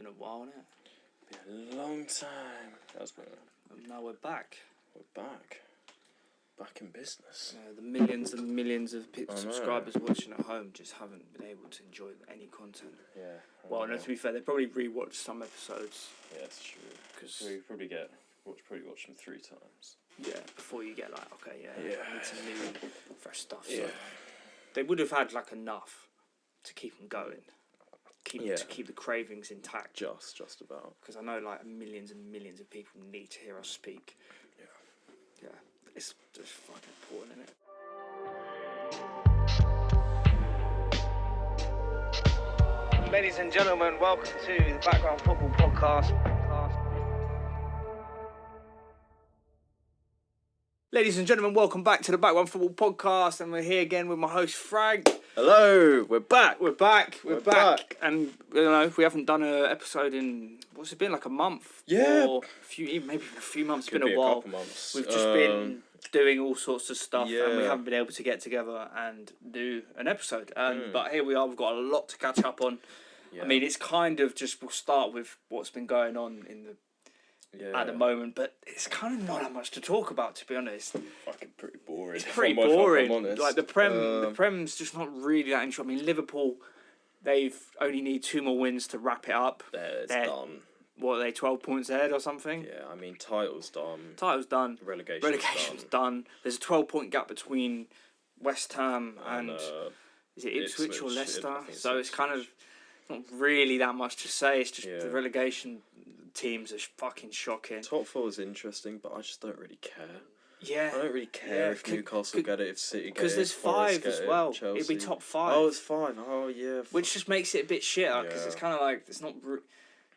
a while, isn't it? Been a long time. And now we're back. We're back. Back in business. The millions and millions of subscribers watching at home just haven't been able to enjoy any content. Yeah. Well, no, to be fair, they probably rewatched some episodes. Yeah, it's true. Because we probably watch them 3 times. Yeah, before you get like, okay, Yeah. I need some new, fresh stuff. So Yeah. they would have had like enough to keep them going. To keep the cravings intact. Just about. Because I know like millions and millions of people need to hear us speak. Yeah. Yeah. It's just fucking important, isn't it? Ladies and gentlemen, welcome to the Background Football Podcast. Ladies and gentlemen, welcome back to the Background Football Podcast, and we're here again with my host Frank. Hello, we're back. We're back. And you know, we haven't done an episode in what's it been, like a month? Yeah. Or maybe a few months. Could It's been a while. Couple months. We've just been doing all sorts of stuff, and we haven't been able to get together and do an episode. But here we are. We've got a lot to catch up on. Yeah. I mean, it's kind of just, we'll start with what's been going on in the at the moment, but it's kind of not that much to talk about, to be honest. Fucking pretty boring. It's pretty boring. Like the Prem's just not really that interesting. I mean, Liverpool, they've only need 2 more wins to wrap it up. They're done. What are they, 12 points ahead or something? Yeah, I mean, title's done. Relegation's done. There's a 12-point gap between West Ham and is it Ipswich or Leicester? So it's kind of not really that much to say. It's just the relegation teams are fucking shocking. Top 4 is interesting, but I just don't really care. Yeah. I don't really care if Newcastle get it, if City get it. Because there's 5 as well. Chelsea. It'd be top 5. Oh, it's 5. Oh, yeah. Which just makes it a bit shitter, because it's kind of like, it's not,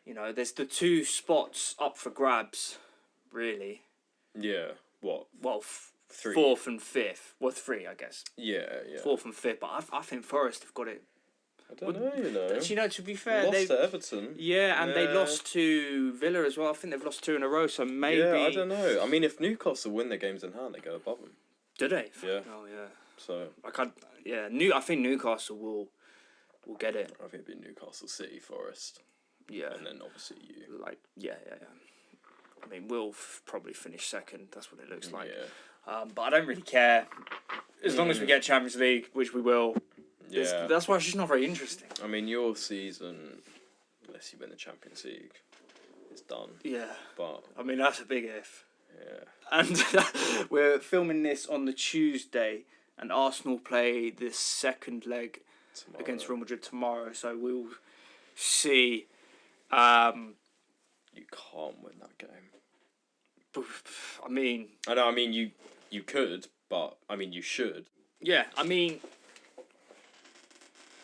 you know, there's the 2 spots up for grabs, really. Yeah. What? Well, 3. 4th and 5th. Well, 3, I guess. Yeah. 4th and 5th, but I think Forest have got it. I don't know, you know. You know, to be fair, they lost to Everton. Yeah, and they lost to Villa as well. I think they've lost 2 in a row, so maybe... Yeah, I don't know. I mean, if Newcastle win their games in hand, they go above them. Do they? Yeah. Oh, yeah. So... I think Newcastle will get it. I think it'd be Newcastle, City, Forest. Yeah. And then obviously you. Yeah. I mean, we'll probably finish second. That's what it looks like. Yeah. But I don't really care. As long as we get Champions League, which we will... Yeah. That's why it's just not very interesting. I mean, your season, unless you win the Champions League, is done. Yeah. But I mean, that's a big if. Yeah. And we're filming this on the Tuesday, and Arsenal play the second leg against Real Madrid tomorrow. So we'll see. You can't win that game. I mean... I know, I mean, you could, but, I mean, you should. Yeah, I mean...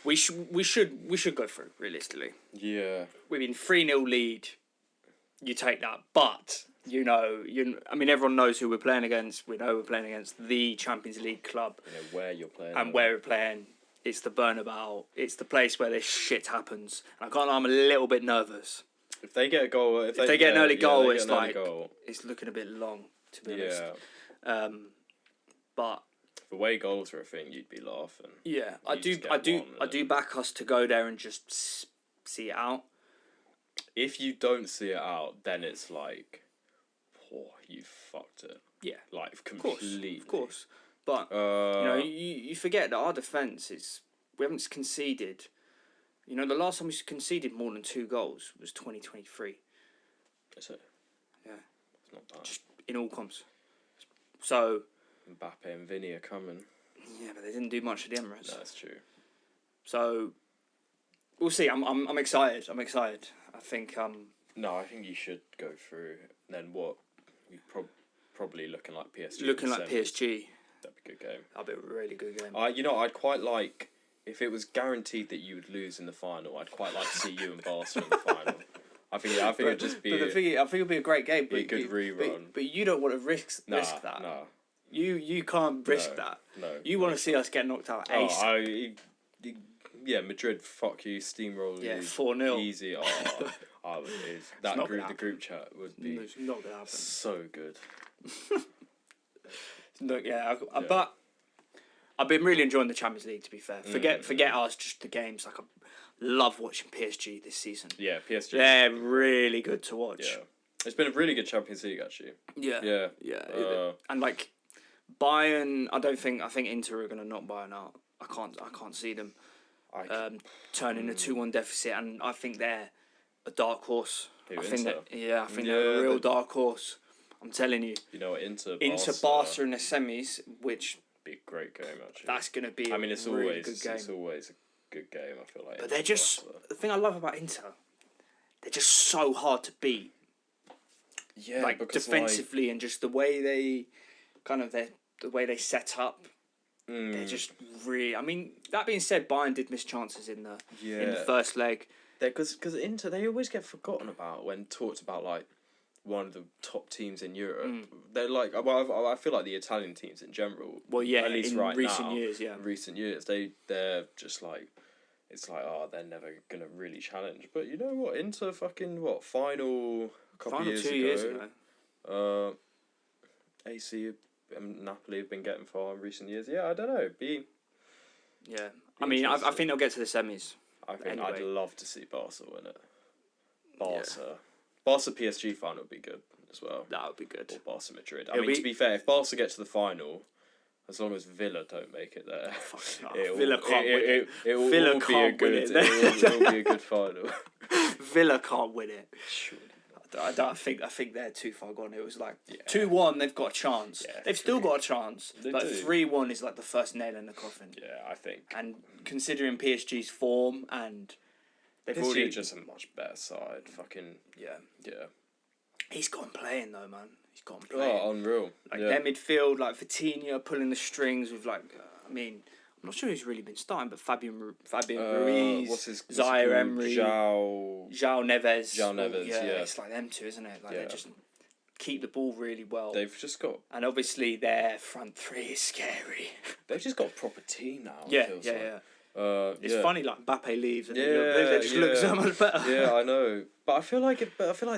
We should go through, realistically. Yeah. We've been 3-0 lead. You take that, but I mean, everyone knows who we're playing against. We know we're playing against the Champions League club. You know where you're playing. And where we're playing. It's the Bernabeu. It's the place where this shit happens. And I can't lie, I'm a little bit nervous. If they get a goal, if they get an early goal, it's like it's looking a bit long, to be honest. But the way goals are a thing, you'd be laughing. Yeah, I do back us to go there and just see it out. If you don't see it out, then it's like, you fucked it. Yeah, like completely. Of course. But you forget that our defence we haven't conceded. You know, the last time we conceded more than 2 goals was 2023. Is it? Yeah, it's not bad. Just in all comps. So. Mbappe and Vinny are coming. Yeah, but they didn't do much at the Emirates. No, that's true. So, we'll see. I'm excited. I think. No, I think you should go through. Then what? You probably looking like PSG. Looking like PSG. That'd be a good game. That'd be a really good game. You know, I'd quite like if it was guaranteed that you would lose in the final. I'd quite like to see you and Barca in the final. I think it'd just be. But I think it'll be a great game. Be a good rerun. But you don't want to risk that. No. You can't risk that. No. You want to see us get knocked out ace. Madrid, fuck you, steamroll you. 4-0. Easy. The group chat would be not gonna happen. So good. Look, but I've been really enjoying the Champions League, to be fair. Forget us, just the games. Like, love watching PSG this season. Yeah, PSG. They're really good to watch. Yeah. It's been a really good Champions League, actually. Yeah. And like Bayern, I think Inter are gonna knock Bayern out. I can't see them turning a 2-1 deficit, and I think they're a dark horse. I think they're a real dark horse. I'm telling you. You know what, Inter Barca in the semis, which be a great game actually. That's gonna be. It's really always good game. It's always a good game. I feel like. But they're just the thing I love about Inter. They're just so hard to beat. Yeah, like because defensively and just the way they the way they set up. They're just really. I mean, that being said, Bayern did miss chances in the first leg. Because Inter, they always get forgotten about when talked about like one of the top teams in Europe. They're like, well, I feel like the Italian teams in general. Well, yeah, at least in right recent now, years, yeah. In recent years, they're just like, it's like, oh, they're never gonna really challenge. But you know what, Inter fucking final a couple final years 2 ago. Years ago. AC and Napoli have been getting far in recent years. Yeah, I don't know. Yeah, I mean, I think they'll get to the semis. I think I'd love to see Barca win it. Barca. Yeah. Barca PSG final would be good as well. That would be good. Or Barca Madrid. I mean, to be fair, if Barca get to the final, as long as Villa don't make it there, Villa can't win it. Villa can't win it. It will be a good final. Villa can't win it. Surely. I think they're too far gone. It was like 2-1, they've got a chance. Yeah, they've still got a chance. But 3-1 is like the first nail in the coffin. Yeah, I think. And considering PSG's form and they've already just a much better side. Fucking yeah. He's got him playing though, man. He's got him playing. Oh, unreal. Like their midfield, like Vitinha pulling the strings with like, I mean, I'm not sure who's really been starting, but Fabian Ruiz, Zaire Emery, João Neves. Yeah, it's like them two, isn't it? Like they just keep the ball really well. They've just got, and obviously their front three is scary. They've just got a proper team now. Yeah. It's funny, like Mbappe leaves and they just look so much better. Yeah, I know, but I feel like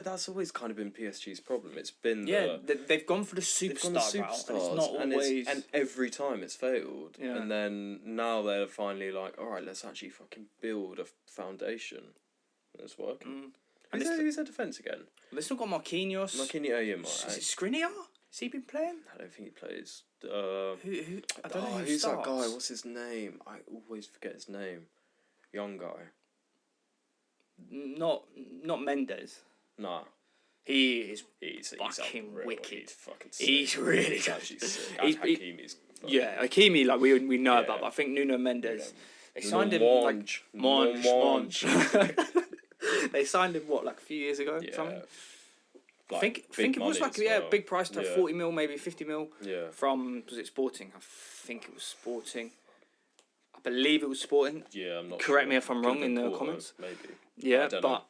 that's always kind of been PSG's problem. It's been they've gone for the superstar route, and it's not always. And every time it's failed, Yeah. and then now they're finally like, all right, let's actually fucking build a foundation. And it's working. Who's their defence again? They've still got Marquinhos. Is it Skriniar? Has he been playing? I don't think he plays. Who? I don't know who's starts. that guy? What's his name? I always forget his name. Young guy. Not Mendes. Nah. He's fucking wicked. He's really good. Actually sick. Hakimi's. Hakimi, like we know about. But I think Nuno Mendes. They signed him like Monge. They signed him like a few years ago. Yeah. Something. Like, I think it was like big price tag, 40 mil, maybe 50 mil. Yeah. From was it Sporting? I think it was Sporting. I believe it was Sporting. Yeah, I'm not. Correct me if I'm wrong in the comments. Maybe. Yeah, but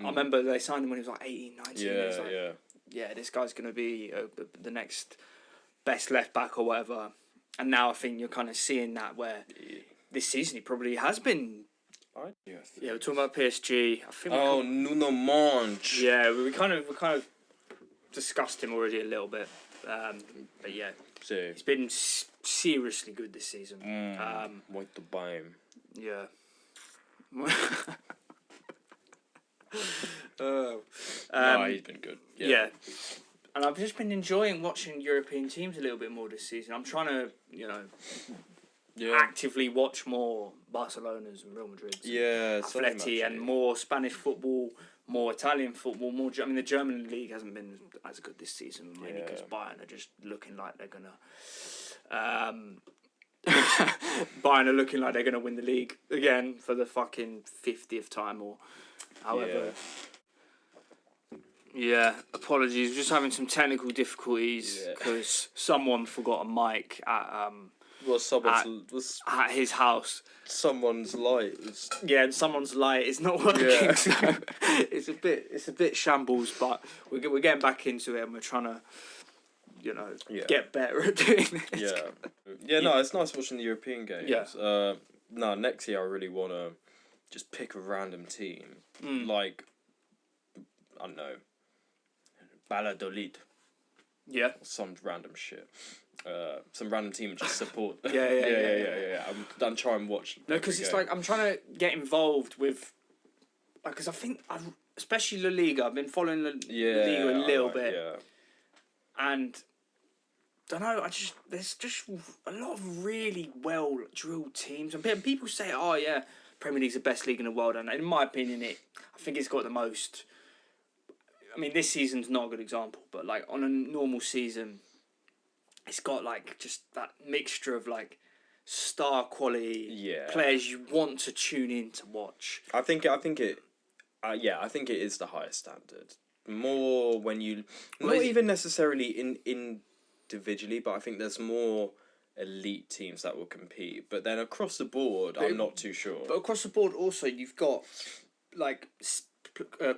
I remember they signed him when he was like 18, 19. Yeah, yeah, this guy's gonna be the next best left back or whatever. And now I think you're kind of seeing that where this season he probably has been. Yeah, we're talking about PSG. I think. Nuno Monge. Yeah, we kind of discussed him already a little bit, but yeah, he's been seriously good this season. Muito bem. Yeah. He's been good. Yeah. And I've just been enjoying watching European teams a little bit more this season. I'm trying to, actively watch more Barcelona's and Real Madrid's, Atleti, and more Spanish football, more Italian football, more. I mean, the German league hasn't been as good this season, mainly because Bayern are just looking like they're gonna. Bayern are looking like they're gonna win the league again for the fucking 50th time or however. Yeah, apologies. We're just having some technical difficulties because someone forgot a mic at at his house. Someone's light. And someone's light is not working. So it's a bit shambles, but we're getting back into it and we're trying to, get better at doing this. No, it's nice watching the European games. Yeah. Next year I really want to just pick a random team, like I don't know, Valladolid. Yeah. Or some random shit. some random team and just support. Yeah. I'm trying and watch. No, because it's like I'm trying to get involved with, like, because I think especially La Liga. I've been following La Liga a little bit, and don't know. There's just a lot of really well drilled teams, and people say, "Oh yeah, Premier League's the best league in the world," and in my opinion, I think it's got the most. I mean, this season's not a good example, but like on a normal season, it's got like just that mixture of like star quality players you want to tune in to watch. I think it is the highest standard. More when you not even necessarily individually, but I think there's more elite teams that will compete. But then across the board, I'm not too sure. But across the board, also you've got like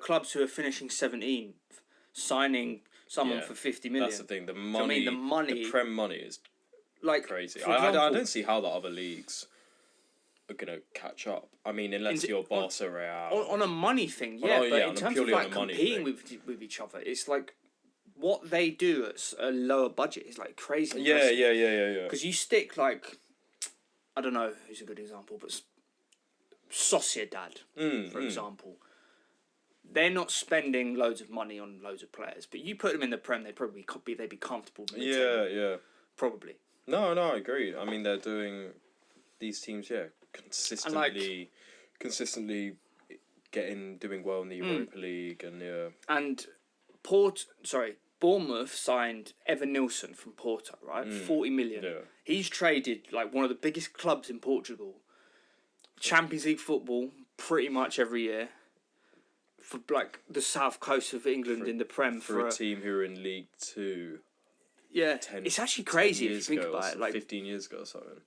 clubs who are finishing 17th signing someone for 50 million. That's the thing. The money, the Prem money is like crazy. I don't see how the other leagues are gonna catch up. I mean, unless you're Barca, Real. On a money thing, but in terms of like competing with each other, it's like what they do at a lower budget is like crazy. Yeah. Because you stick like, I don't know who's a good example, but Sociedad, for example. They're not spending loads of money on loads of players, but you put them in the Prem, they'd be comfortable. Yeah. Probably. No, I agree. I mean, they're doing these teams, consistently doing well in the Europa League, and Bournemouth signed Evan Nilsson from Porto, right? 40 million. Yeah. He's traded like one of the biggest clubs in Portugal. Champions League football pretty much every year. For like the south coast of England in the Prem for a team who are in League 2. Yeah, it's actually crazy if you think about it. Like 15 years ago or something.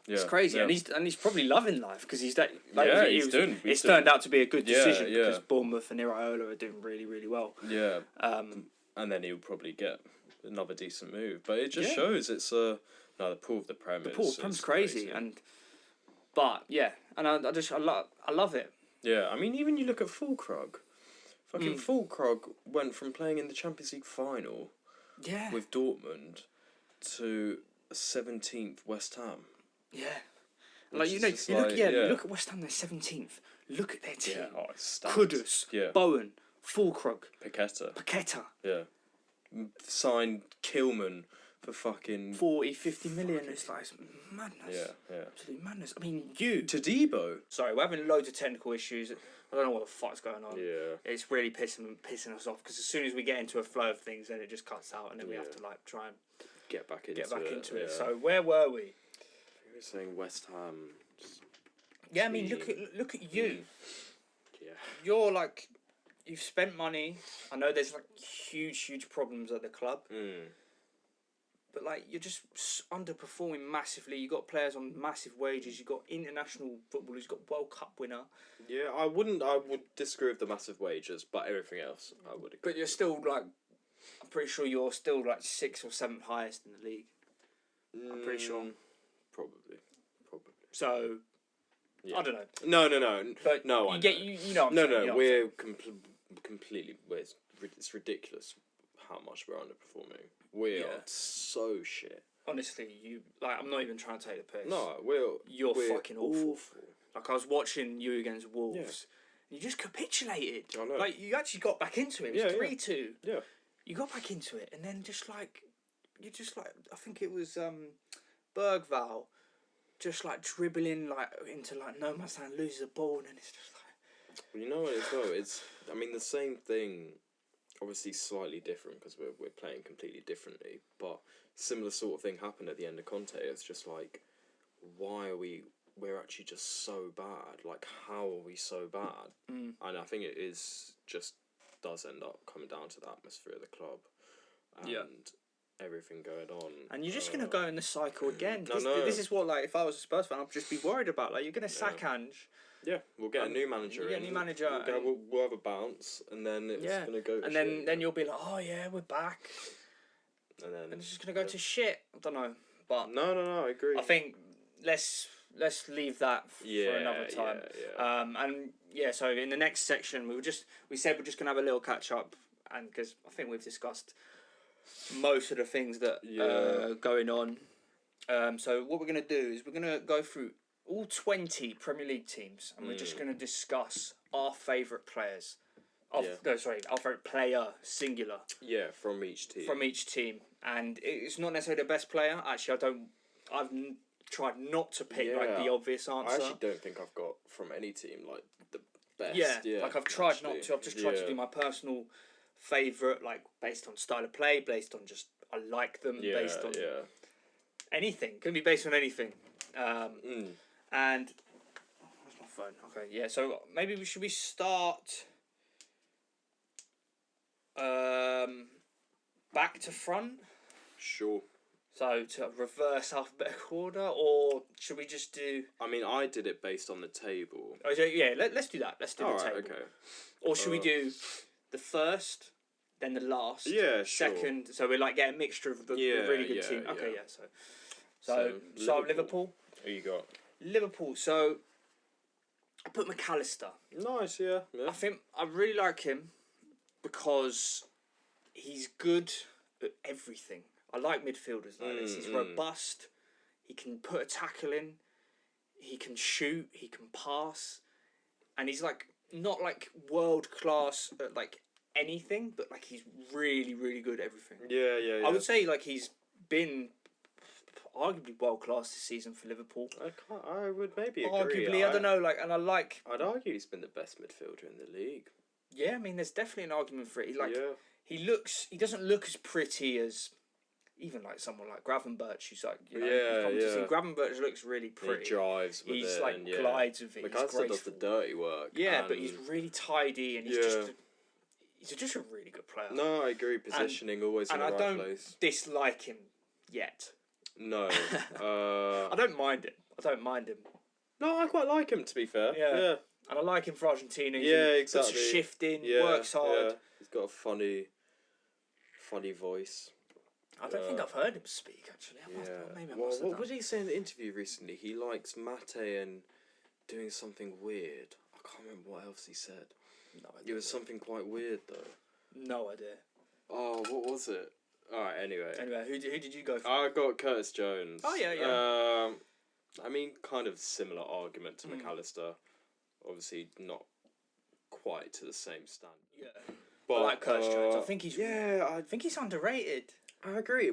Yeah, it's crazy, and he's probably loving life because he's that. Like, it's turned out to be a good decision because Bournemouth and Iraola are doing really, really well. Yeah. And then he'll probably get another decent move, but it just shows it's the pool of the Prem. The pool of the Prem's crazy, and I love it. Yeah, I mean, even you look at Fulkrug. Fucking Fulkrug went from playing in the Champions League final with Dortmund to 17th West Ham. Yeah. Like, you look at West Ham, they're 17th. Look at their team. Yeah, it's Kudus, Bowen, Fulkrug, Paqueta. Yeah. Signed Kilman for fucking 40-50 million. It's like madness. Yeah. Absolute madness. I mean, Todibo. Sorry, we're having loads of technical issues. I don't know what the fuck's going on. Yeah. It's really pissing us off because as soon as we get into a flow of things, then it just cuts out, and then we have to like try and get back into it. So where were we? We were saying West Ham. I mean, look at you. Yeah. You're like, you've spent money. I know there's like huge problems at the club. But like, you're just underperforming massively. You got players on massive wages. You got international footballers. You got World Cup winner. Yeah, I would disagree with the massive wages, but everything else I would agree. But you're still like, I'm pretty sure you're still like 6th or 7th highest in the league. I'm pretty sure. Probably. So, I don't know. No. But no, you get you know. What I'm saying, we're completely. It's ridiculous how much we're underperforming. We are so shit. Honestly, I'm not even trying to take the piss. No, you're fucking awful. Like, I was watching you against Wolves, and you just capitulated. I know. Like, you actually got back into it. It was 3-2. Yeah. You got back into it, and then I think it was Bergvall, just like dribbling like into like no man's land, loses the ball, and then it's just like. Well, you know what as well? It's the same thing. Obviously, slightly different because we're playing completely differently, but similar sort of thing happened at the end of Conte. It's just like, why are we're actually just so bad? Like, how are we so bad? And I think it does end up coming down to the atmosphere of the club and everything going on. And you're just gonna go in the cycle again. This is what, like, if I was a Spurs fan, I'd just be worried about. Like, you're gonna sack Ange. Yeah, we'll get a new manager. We'll have a bounce, and then it's gonna go. And then you'll be like, oh yeah, we're back. And then it's just gonna go to shit. I don't know, but no, I agree. I think let's leave that for another time. So in the next section, we said we're just gonna have a little catch up, and because I think we've discussed most of the things that are going on. So what we're going to do is we're going to go through all 20 Premier League teams, and we're just going to discuss our favourite players. Our favourite player, singular. Yeah, from each team. And it's not necessarily the best player. Actually, I've tried not to pick like the obvious answer. I actually don't think I've got from any team like the best. Yeah, like I've tried not to. I've just tried to do my personal favourite, like based on style of play, based on just I like them, based on anything. Can be based on anything. And where's my phone? Okay, yeah. So maybe we start back to front. Sure. So to reverse alphabetical order, or should we just do? I mean, I did it based on the table. Oh yeah, let's do that. Let's do the table. Okay. Or should we do the first, then the last? Yeah, sure. Second. So we like get a mixture of the really good team. Okay, yeah. So Liverpool. Who you got? Liverpool. So I put McAllister. Nice, yeah. I think I really like him because he's good at everything. I like midfielders like this. He's robust. He can put a tackle in. He can shoot. He can pass, and he's like not like world class at like anything, but like he's really really good at everything. Yeah. I would say like he's been arguably world class this season for Liverpool. I would maybe agree. Arguably, I don't know. Like, and I like. I'd argue he's been the best midfielder in the league. Yeah, I mean, there's definitely an argument for it. He doesn't look as pretty as even like someone like Gravenberch, who's like, Gravenberch looks really pretty. He drives with he's it. like glides with it. McAllister does the dirty work. Yeah, but he's really tidy and he's just a really good player. No, I agree. Positioning always in the right place. And I don't dislike him yet. No. I don't mind him. No, I quite like him, to be fair. Yeah. And I like him for Argentina. Exactly. Puts a shift in, works hard. Yeah. He's got a funny voice. I don't think I've heard him speak, actually. What did he say in the interview recently? He likes Mate and doing something weird. I can't remember what else he said. No idea. It was something quite weird, though. No idea. Oh, what was it? Alright, anyway. Who did you go for? I got Curtis Jones. Oh, yeah. I mean, kind of similar argument to McAllister. Obviously, not quite to the same standard. Yeah. But I like Curtis Jones. I think he's underrated. I agree.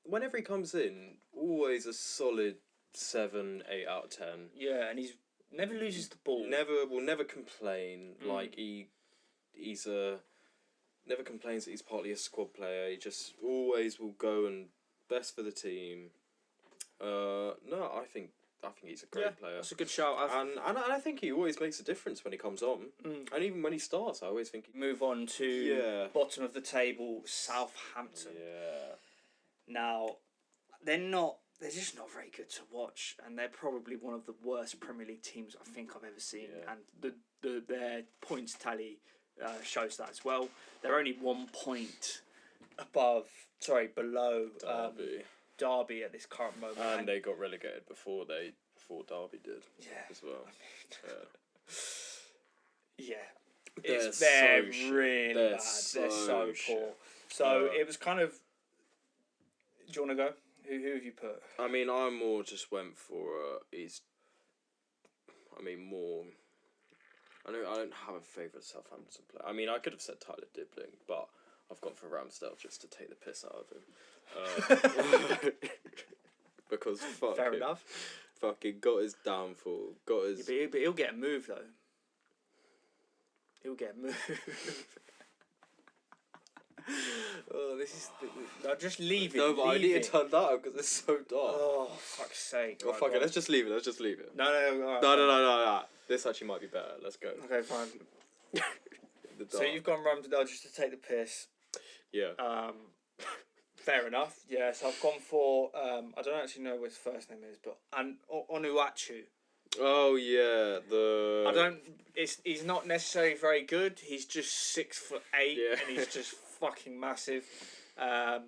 Whenever he comes in, always a solid 7, 8 out of 10. Yeah, and he's never loses the ball. Will never complain. Like never complains that he's partly a squad player. He just always will go and best for the team. No, I think he's a great player. That's a good shout. And I think he always makes a difference when he comes on. And even when he starts, I always think move on to bottom of the table, Southampton. Yeah. Now, they're just not very good to watch, and they're probably one of the worst Premier League teams I think I've ever seen. Yeah. And their points tally shows that as well. They're only 1 point below Derby at this current moment. And they got relegated before Derby did. Yeah. As well. Yeah. They're really bad. They're so shit. poor. So it was kind of. Do you want to go? Who have you put? I mean, I more just went for more. I don't have a favourite Southampton player. I mean, I could have said Tyler Dibling, but I've gone for Ramsdale just to take the piss out of him. Because fair enough. Fucking got his downfall. But he'll get a move though. He'll get a move. Oh, this is. No, just leave it. No, but I need to turn that up because it's so dark. Oh, fuck's sake. Oh, fuck it. Let's just leave it. No. Right, no. This actually might be better. Let's go. Okay, fine. So you've gone Ramsdale just to take the piss. Yeah. Fair enough. Yeah, so I've gone for I don't actually know what his first name is, but Onuachu. Oh yeah, He's not necessarily very good. He's just 6'8", and he's just fucking massive. I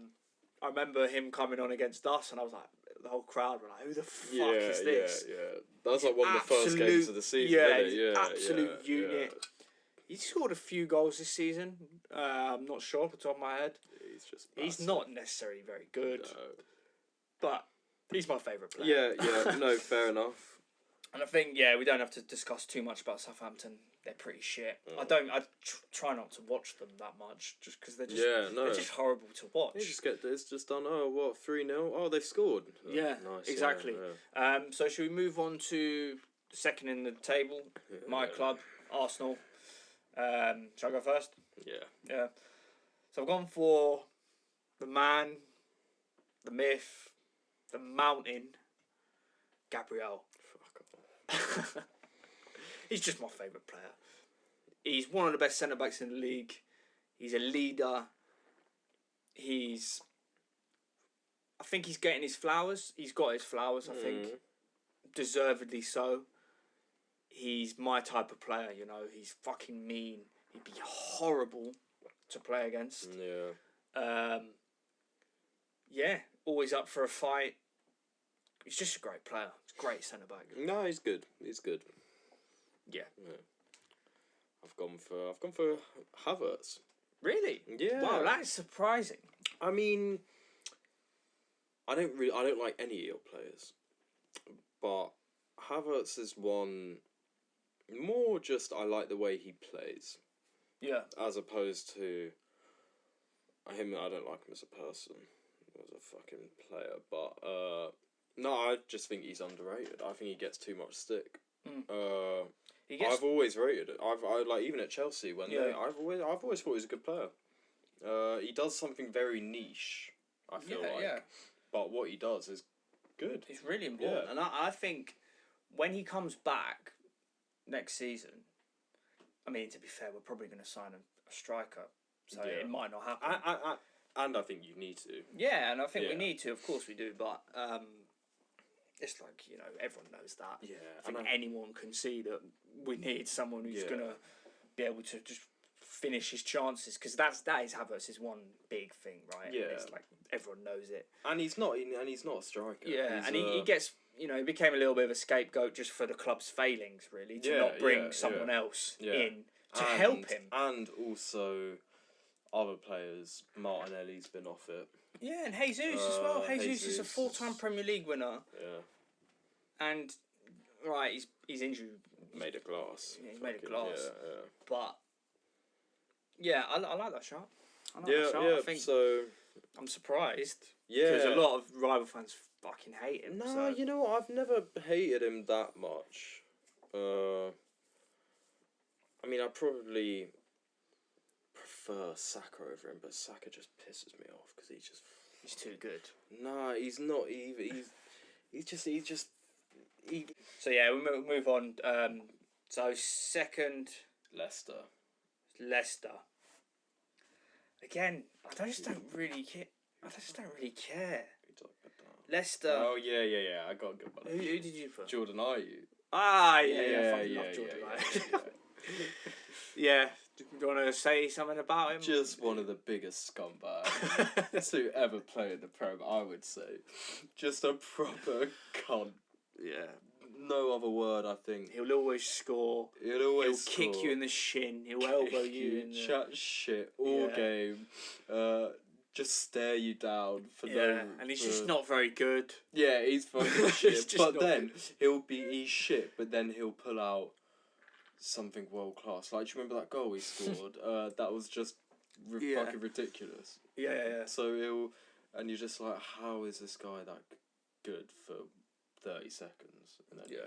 remember him coming on against us, and I was like, the whole crowd were like, "Who the fuck is this?" Yeah. That was like one of the first games of the season. Absolute unit. He scored a few goals this season. I'm not sure off the top of my head. he's just. He's massive. not necessarily very good, but he's my favourite Yeah, player. no, fair enough. And I think we don't have to discuss too much about Southampton. They're pretty shit. I try not to watch them that much, just because they're just horrible to watch. It's just done. Oh, what 3-0? Oh, they've scored. Yeah, nice, exactly. Yeah. So should we move on to the second in the table? My club, Arsenal. Shall I go first? Yeah. So I've gone for the man, the myth, the mountain, Gabriel. Fuck off. He's just my favourite player. He's one of the best centre-backs in the league. He's a leader. I think he's getting his flowers. He's got his flowers, I think. Deservedly so. He's my type of player, you know. He's fucking mean. He'd be horrible to play against. Yeah. Always up for a fight. He's just a great player. He's a great centre-back. No, he's good. He's good. Yeah. I've gone for Havertz. Really? Yeah. Wow, that is surprising. I mean, I don't like any Eel players, but Havertz is one. More just I like the way he plays. Yeah. As opposed to him, I don't like him as a person, as a fucking player. But no, I just think he's underrated. I think he gets too much stick. I've always rated it. I like even at Chelsea when I've always thought he was a good player. He does something very niche. I feel like, but what he does is good. It's really important, and I think when he comes back next season, I mean, to be fair, we're probably going to sign a striker, so it might not happen. And I think you need to. Yeah, and I think we need to. Of course we do, but it's like, you know, everyone knows that. Yeah, I think anyone can see that we need someone who's going to be able to just finish his chances, because that is Havertz's one big thing, right? Yeah, it's like everyone knows it. And he's not a striker. Yeah, and he gets, you know, he became a little bit of a scapegoat just for the club's failings, really, to not bring someone else in to help him. And also, other players, Martinelli's been off it. Yeah, and Jesus as well. Jesus is a 4-time Premier League winner. Yeah. And he's injured. Made of glass. Yeah, he's made of glass. Yeah. But yeah, I like that shot. I think so I'm surprised. Yeah. Because a lot of rival fans fucking hate him. No, you know what? I've never hated him that much. I mean, I probably prefer Saka over him, but Saka just pisses me off because he's too good. Nah, he's not even. He's just. So yeah, we'll move on. So second, Leicester. Again, I just don't really care. Leicester. Oh yeah. I got a good one. Who did you put? Jordan, are you? Ah, yeah. I love Jordan. Yeah. Do you want to say something about him? Just one of the biggest scumbags to ever play in the Prem, I would say. Just a proper cunt. Yeah. No other word, I think. He'll always score. He'll kick you in the shin. He'll elbow you in the... Chat shit all game. Just stare you down for no... and he's just not very good. Yeah, he's fucking shit. But then, he's shit, but then he'll pull out something world class. Like, do you remember that goal he scored? That was just fucking ridiculous. Yeah. So and you're just like, how is this guy that good for 30 seconds? And then,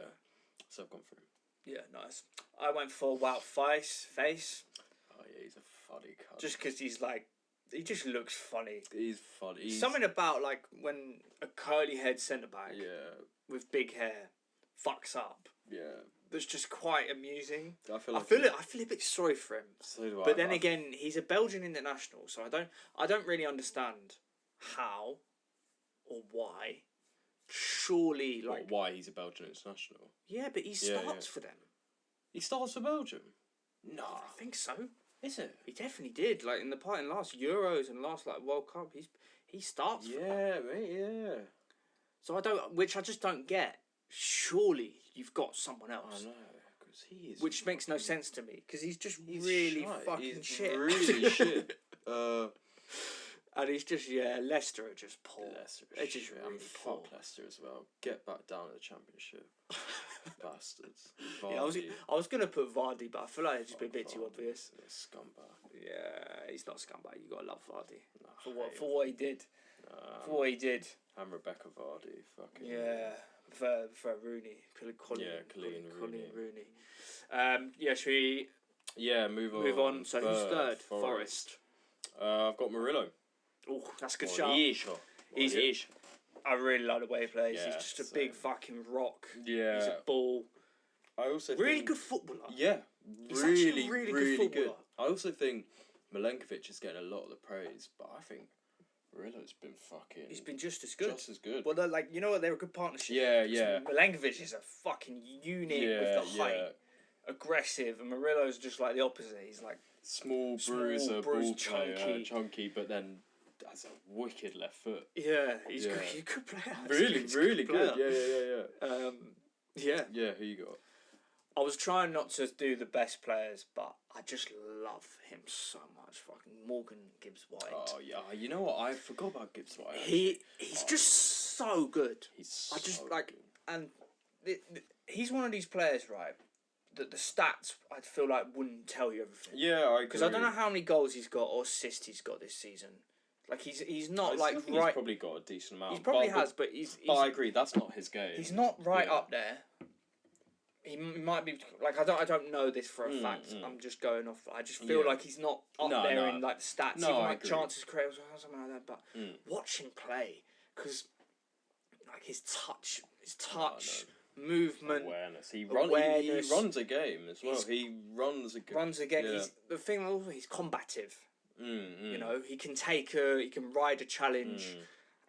so I've gone for him. Yeah, nice. I went for Wout Face. Oh yeah, he's a funny cunt. Just because he just looks funny. He's funny. Something about like when a curly head centre back with big hair fucks up. Yeah. That's just quite amusing. I feel a bit sorry for him. So do I. But then again, he's a Belgian international, so I don't really understand how or why. Surely, like why he's a Belgian international? Yeah, but he starts for them. He starts for Belgium? No, I think so. Is it? He definitely did. Like in last Euros and last World Cup, he starts. For them. Mate, yeah. So I just don't get. Surely you've got someone else. I know, because he is. Which makes no sense to me, because he's really fucking shit. Really shit. And it's just, Leicester are just poor. Leicester They're just really poor. fuck Leicester as well. Get back down to the Championship. Bastards. Yeah, I was going to put Vardy, but I feel like it's just been a bit too obvious. Scumbag. Yeah, he's not a scumbag. You got to love Vardy. Nah, For what he did. For what he did. And Rebecca Vardy. Fucking. Yeah. For Rooney. Colleen Rooney. Should we... Yeah, move on. Move on. So who's third? Forest. I've got Murillo. Oh, that's a good shot. I really like the way he plays. Yeah, he's just a big fucking rock. Yeah. He's a ball. I also think... good footballer. Yeah. He's actually a really good. I also think Milenkovic is getting a lot of the praise, but I think Murillo's been fucking... He's been just as good. Well, they're like, you know what? They're a good partnership. Yeah. Milenkovic is a fucking unit with the height. Aggressive, and Murillo's just like the opposite. He's like... Small bruiser, ball chunky, but then has a wicked left foot. Yeah, he's good. He's a good player. Really good. Yeah. Yeah, who you got? I was trying not to do the best players, but I just love him so much. Fucking Morgan Gibbs-White. Oh yeah, you know what? I forgot about Gibbs-White. He's just so good. Good. And he's one of these players, right? That the stats I feel like wouldn't tell you everything. Yeah, I agree. Because I don't know how many goals he's got or assists he's got this season. Like he's not like right. He's probably got a decent amount. He probably has, but he's. But I agree, that's not his game. He's not right up there. He might be like I don't know this for a fact. I'm just going off. I just feel like he's not up there in like the stats. No, even I like agree. chances created or something like that. But watch him play because like his touch, movement, awareness. He runs a game as well. He runs a game. Yeah. The thing also, he's combative. You know, he can he can ride a challenge,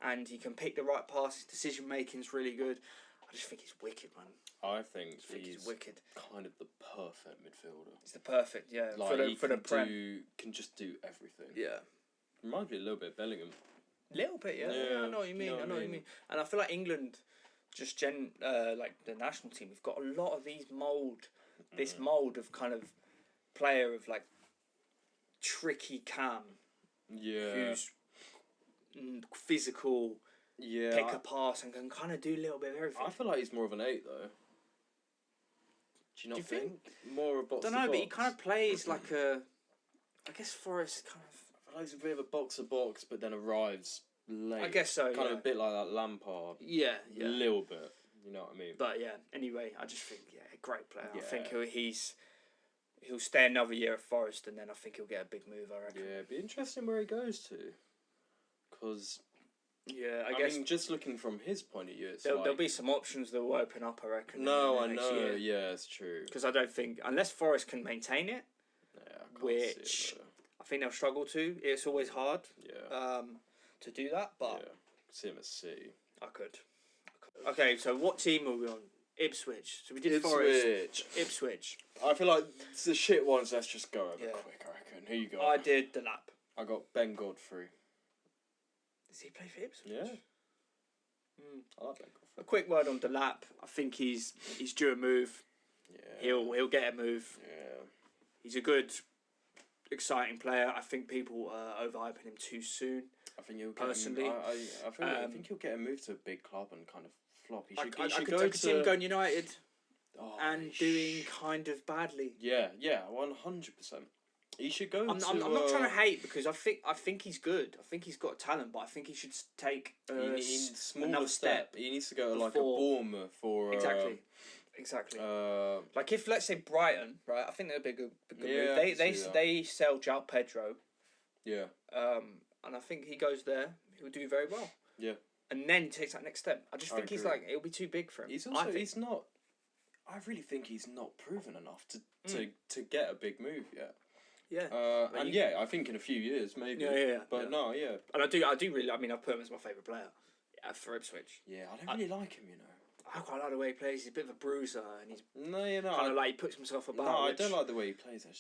and he can pick the right passes. Decision making is really good. I just think he's wicked, man. I think he's wicked. Kind of the perfect midfielder. He's the perfect, Like for the Prem. Can just do everything. Yeah. Reminds me a little bit of Bellingham. Little bit, yeah. I know what you mean. I know what you mean. And I feel like England, just like the national team, we've got a lot of this mould of kind of player of like tricky cam. Yeah. Who's physical. Yeah. Pick a pass and can kind of do a little bit of everything. I feel like he's more of an 8 though. Do you not think? More of a box. I don't know, but he kind of plays like a. I guess Forrest kind of. I feel like he's a bit of a box to box, but then arrives late. I guess so. Kind of a bit like that Lampard. Yeah. A little bit. You know what I mean? But yeah. Anyway, I just think great player. Yeah. I think he'll stay another year at Forest, and then I think he'll get a big move. I reckon. Yeah, it'd be interesting where he goes to, because. Yeah, I guess. mean, just looking from his point of view, there'll be some options that will open up, I reckon. No, I know. Year. Yeah, it's true. Because I don't think, unless Forest can maintain it, which I think they'll struggle to. It's always hard. Yeah. To do that, but see him at City. I could. Okay, so what team are we on? Ipswich. So we did Forest. Ipswich. I feel like it's the shit ones. Let's just go over quick. I reckon. Who you got? I did the lap. I got Ben Godfrey. Does he play for Ipswich? Yeah. I like Ben Godfrey. A quick word on Delap. I think he's due a move. Yeah. He'll get a move. Yeah. He's a good, exciting player. I think people are overhyping him too soon. I think he'll personally. I think he'll get a move to a big club and kind of flop. I could see him going United and doing kind of badly. Yeah, 100%. He should go. I'm not trying to hate because I think he's good. I think he's got talent, but I think he should take another step. He needs to go like a Bournemouth or exactly. Like if let's say Brighton, right? I think that'd be a good move. They sell João Pedro. Yeah. And I think he goes there. He'll do very well. Yeah. And then takes that next step. I just think he's like it'll be too big for him. He's not. I really think he's not proven enough to get a big move yet. Yeah. I think in a few years maybe. Yeah. But no, yeah. And I do really. I mean, I've put him as my favourite player. For Ipswich. Yeah, I don't really like him. You know. I quite like the way he plays. He's a bit of a bruiser, and he's kind of like he puts himself about. No, I don't like the way he plays. I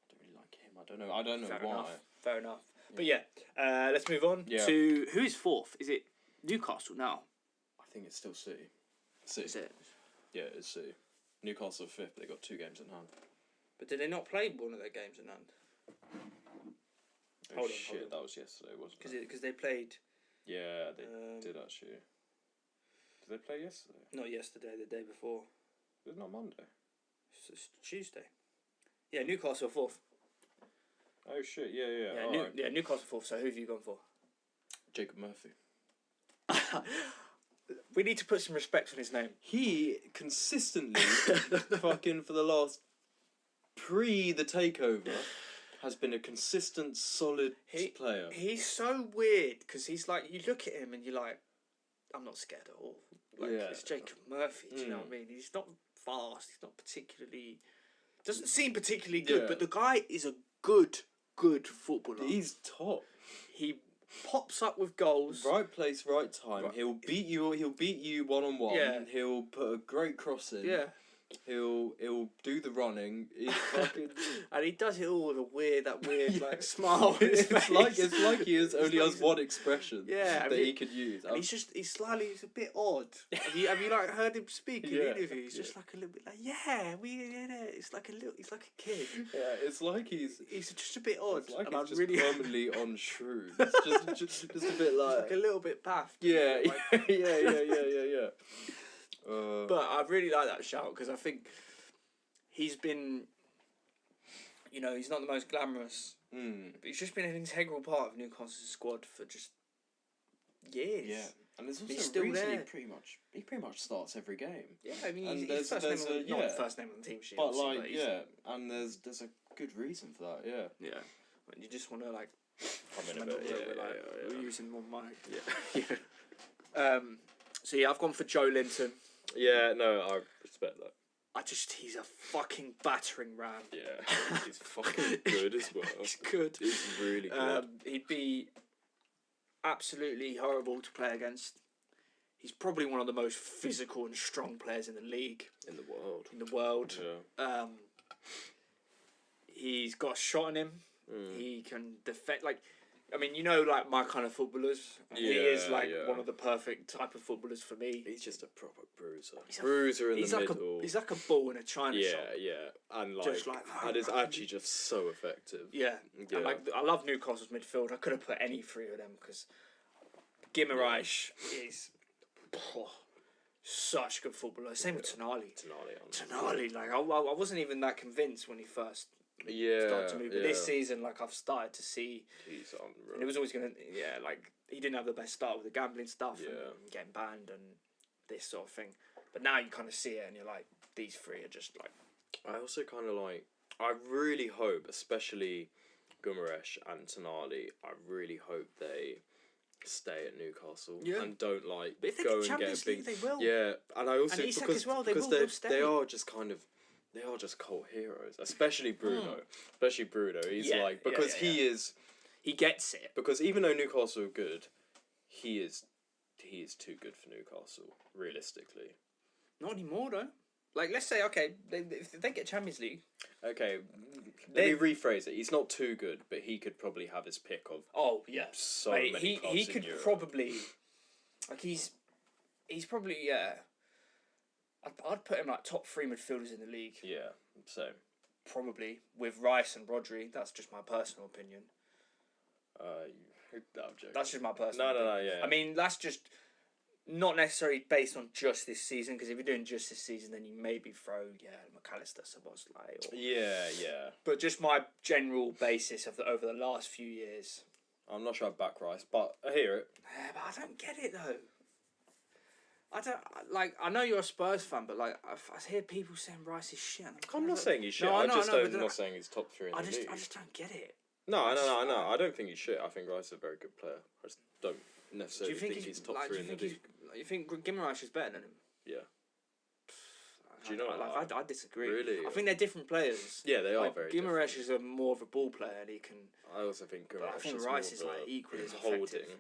don't really like him. I don't know why. Fair enough. Yeah. But let's move on to who is fourth. Is it Newcastle now? I think it's still City. Is it? Yeah, it's City. Newcastle 5th. They got 2 games in hand. But did they not play one of their games in hand? Hold on. That was yesterday, wasn't it? Because they played. Yeah, they did actually. Did they play yesterday? Not yesterday, the day before. It's not Monday. It's Tuesday. Yeah, Newcastle 4th. Oh shit! Yeah. Newcastle 4th. So who have you gone for? Jacob Murphy. We need to put some respect on his name. He consistently, fucking for the last the takeover, has been a consistent, solid player. He's so weird because he's like, you look at him and you're like, I'm not scared at all. Like, it's Jacob Murphy. Do you know what I mean? He's not fast. He's not particularly. Doesn't seem particularly good, but the guy is a good footballer. He's top. He pops up with goals. Right place, right time. Right. He'll beat you 1-on-1. Yeah. He'll put a great cross in. Yeah. He'll do the running. He's fucking and he does it all with a weird like smile. It's like he only has one expression that he could use. And he's a bit odd. Have you like heard him speak in interviews? He's just like a little bit like we did it. He's like a kid. Yeah, it's like he's just a bit odd. It's like and he's just really permanently on shrooms. just a bit like a little bit baffed. Yeah. But I really like that shout because I think he's been, he's not the most glamorous, but he's just been an integral part of Newcastle's squad for just years. Yeah, and there's also he's still there. He pretty much starts every game. Yeah, I mean, he's not first name on the team sheet. But and there's a good reason for that. Yeah. Yeah, when you just want to like come in a bit. We're using more mic. Yeah. So I've gone for Joe Linton. Yeah, no, I respect that. He's a fucking battering ram. Yeah, he's fucking good as well. He's good. He's really good. He'd be absolutely horrible to play against. He's probably one of the most physical and strong players in the league. In the world. Yeah. He's got a shot in him. He can defend, like my kind of footballers. He is one of the perfect type of footballers for me. He's just a proper bruiser. Bruiser in the middle. He's like a ball in a china shop. Yeah, and and is actually just so effective. Yeah. And I love Newcastle's midfield. I could have put any three of them because Guimaraes is such a good footballer. Same with Tonali. Tonali, like I wasn't even that convinced when he first. Started to move. But this season, I've started to see, he's unreal. And it was always gonna, he didn't have the best start with the gambling stuff and getting banned and this sort of thing. But now you kind of see it, and you're like, these three are just like. I also kind of like. I really hope, especially Guimaraes and Tonali, I really hope they stay at Newcastle and don't But if they go get and Champions get a big. League, they will. Yeah, and I also and Isak because as well, they are just kind of. They are just cult heroes, especially Bruno. He's because he is. He gets it. Because even though Newcastle are good, he is too good for Newcastle, realistically. Not anymore, though. Let's say, if they get Champions League. Okay, let me rephrase it. He's not too good, but he could probably have his pick of. Oh yeah. So many clubs he could in Europe. probably, he's probably I'd put him top 3 midfielders in the league. Yeah, same. Probably with Rice and Rodri. That's just my personal opinion. I'm joking. That's just my personal. opinion. No, yeah. I mean, that's just not necessarily based on just this season. Because if you're doing just this season, then you maybe throw McAllister, Szoboszlai. Yeah. But just my general basis of over the last few years. I'm not sure I back Rice, but I hear it. But I don't get it though. I know you're a Spurs fan, but I hear people saying Rice is shit. I'm not saying he's shit. I'm not saying he's top 3 in the league. I just don't get it. No, I know. I don't think he's shit. I think Rice is a very good player. I just don't necessarily think he's top 3 in the league. You think Guimaraes is better than him? Yeah. Do you know I disagree. Really? I think they're different players. Yeah, they are very different. Guimaraes is more of a ball player and he can... I also think Rice is equally as effective.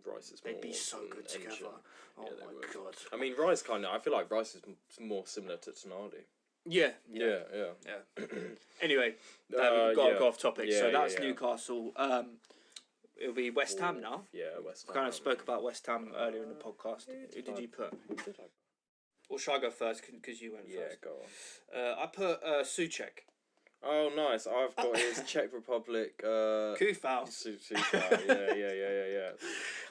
Rice is They'd be so good together. Oh my god! I mean, Rice I feel like Rice is more similar to Tonali. Yeah. Anyway, we've got to go off topic. So that's Newcastle. It'll be West Ham now. Yeah, West Ham. We kind of spoke about West Ham earlier in the podcast. Who did you put? Or should I go first? Because you went first. Yeah, go on. I put Souček. Oh, nice. I've got his Czech Republic. Kufal. Sufal. Yeah.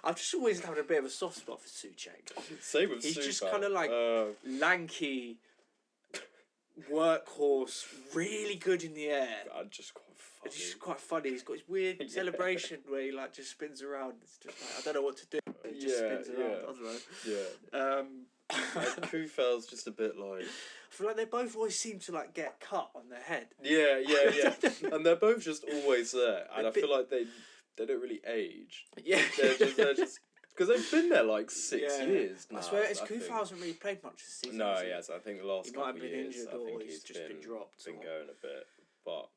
I've just always had a bit of a soft spot for Suchek. Same with He's Sufal. just kind of like lanky, workhorse, really good in the air. Just quite funny. It's just quite funny. He's got his weird celebration where he like just spins around. It's just like, I don't know what to do. He just spins around. I don't know. Yeah. Kufal's just a bit like. I feel like they both always seem to like get cut on their head. Yeah. And they're both just always there, and I feel like they don't really age. Yeah. They're just because they've been there like 6 years now. I swear, Kufal hasn't really played much this season. No, yes, I think the last couple of years, injured, I think he's just been dropped. Been going a bit, but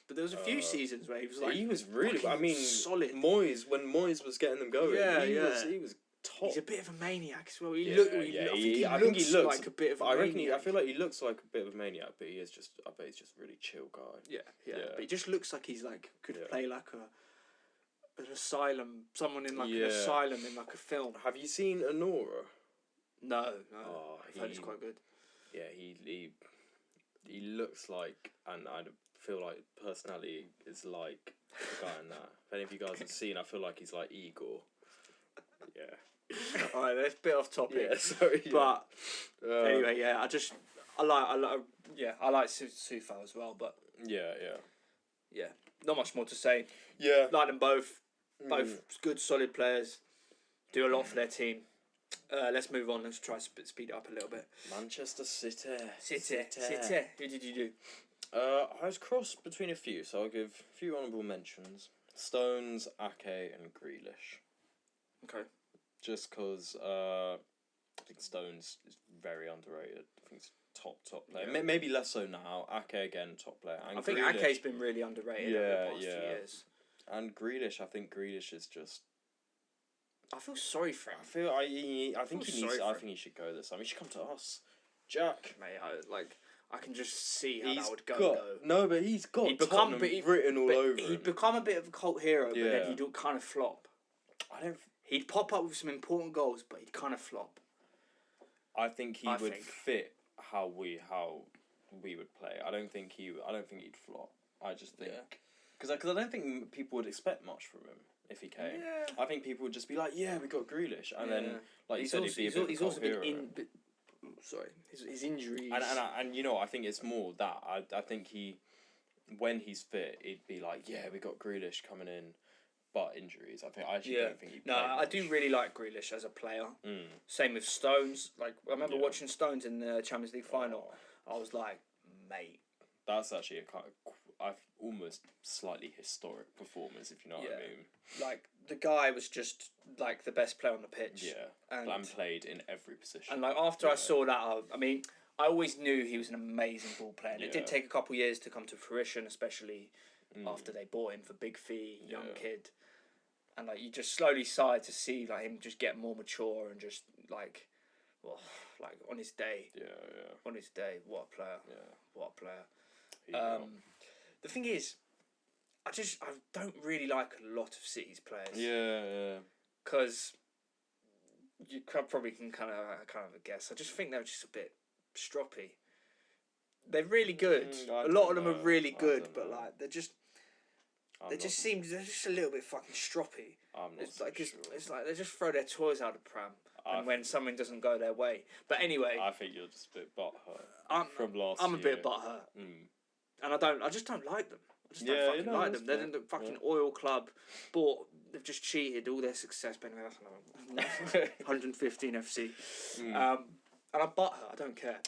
there was a few seasons where he was like he was really. I mean, solid. when Moyes was getting them going, he was top. He's a bit of a maniac as well. I think he looks like a bit of a maniac. I feel like he looks like a bit of a maniac, but he is just. I bet he's just a really chill guy. Yeah. But he just looks like he's like could play like an asylum, someone in like an asylum in like a film. Have you seen Anora? No. Oh, I've heard it's quite good. Yeah, he looks like, and I feel like personality is like the guy in that. If any of you guys have seen, I feel like he's like Igor. Yeah. Alright, that's a bit off topic. Yeah, sorry. But anyway, I like Sufal as well, but yeah. Not much more to say. Yeah. Like them both. Both good, solid players. Do a lot for their team. Let's move on. Let's try to speed it up a little bit. Manchester City. Who did you do? I was crossed between a few, so I'll give a few honourable mentions. Stones, Ake and Grealish. Okay. Just because I think Stones is very underrated. I think he's top player. Yeah. Maybe less so now. Ake again, top player. And I think Ake's been really underrated over the past few years. And Grealish, I think Grealish is just. I feel sorry for him. I think he should go this time. He should come to us, Jack. Mate, I can just see how that would go. Though. No, but he's got Tottenham written all over him. He'd become a bit of a cult hero, but then he'd kind of flop. He'd pop up with some important goals, but he'd kind of flop. I think he would fit how we would play. I don't think he'd flop. I just think because I don't think people would expect much from him if he came. Yeah. I think people would just be like, "Yeah, we got Grealish," and then like you said, he'd be a bit of a cult hero. His injuries. And you know, I think it's more that I think when he's fit, he'd be like, "Yeah, we got Grealish coming in." But injuries, I actually don't think he'd play much. I do really like Grealish as a player. Same with Stones. Like I remember watching Stones in the Champions League final. I was like, mate. That's actually a kind of almost slightly historic performance, if you know what I mean. Like the guy was just like the best player on the pitch. Yeah, and played in every position. And like after I saw that, I always knew he was an amazing ball player. And it did take a couple of years to come to fruition, especially after they bought him for big fee, young kid. And like you just slowly started to see like him just get more mature and just like on his day. On his day, what a player. What a player. The thing is, I don't really like a lot of City's players. Because you probably can kind of guess. I just think they're just a bit stroppy. They're really good. A lot of them are really good, but like they're just they're just a little bit fucking stroppy. It's like they just throw their toys out of the pram, and when something doesn't go their way. But anyway, I think you're just a bit butthurt from last year. I'm a bit butthurt, and I just don't like them. I just don't fucking like them. They're the fucking oil club. They've just cheated all their success. But anyway, that's another 115 FC. And I'm butthurt. I don't care.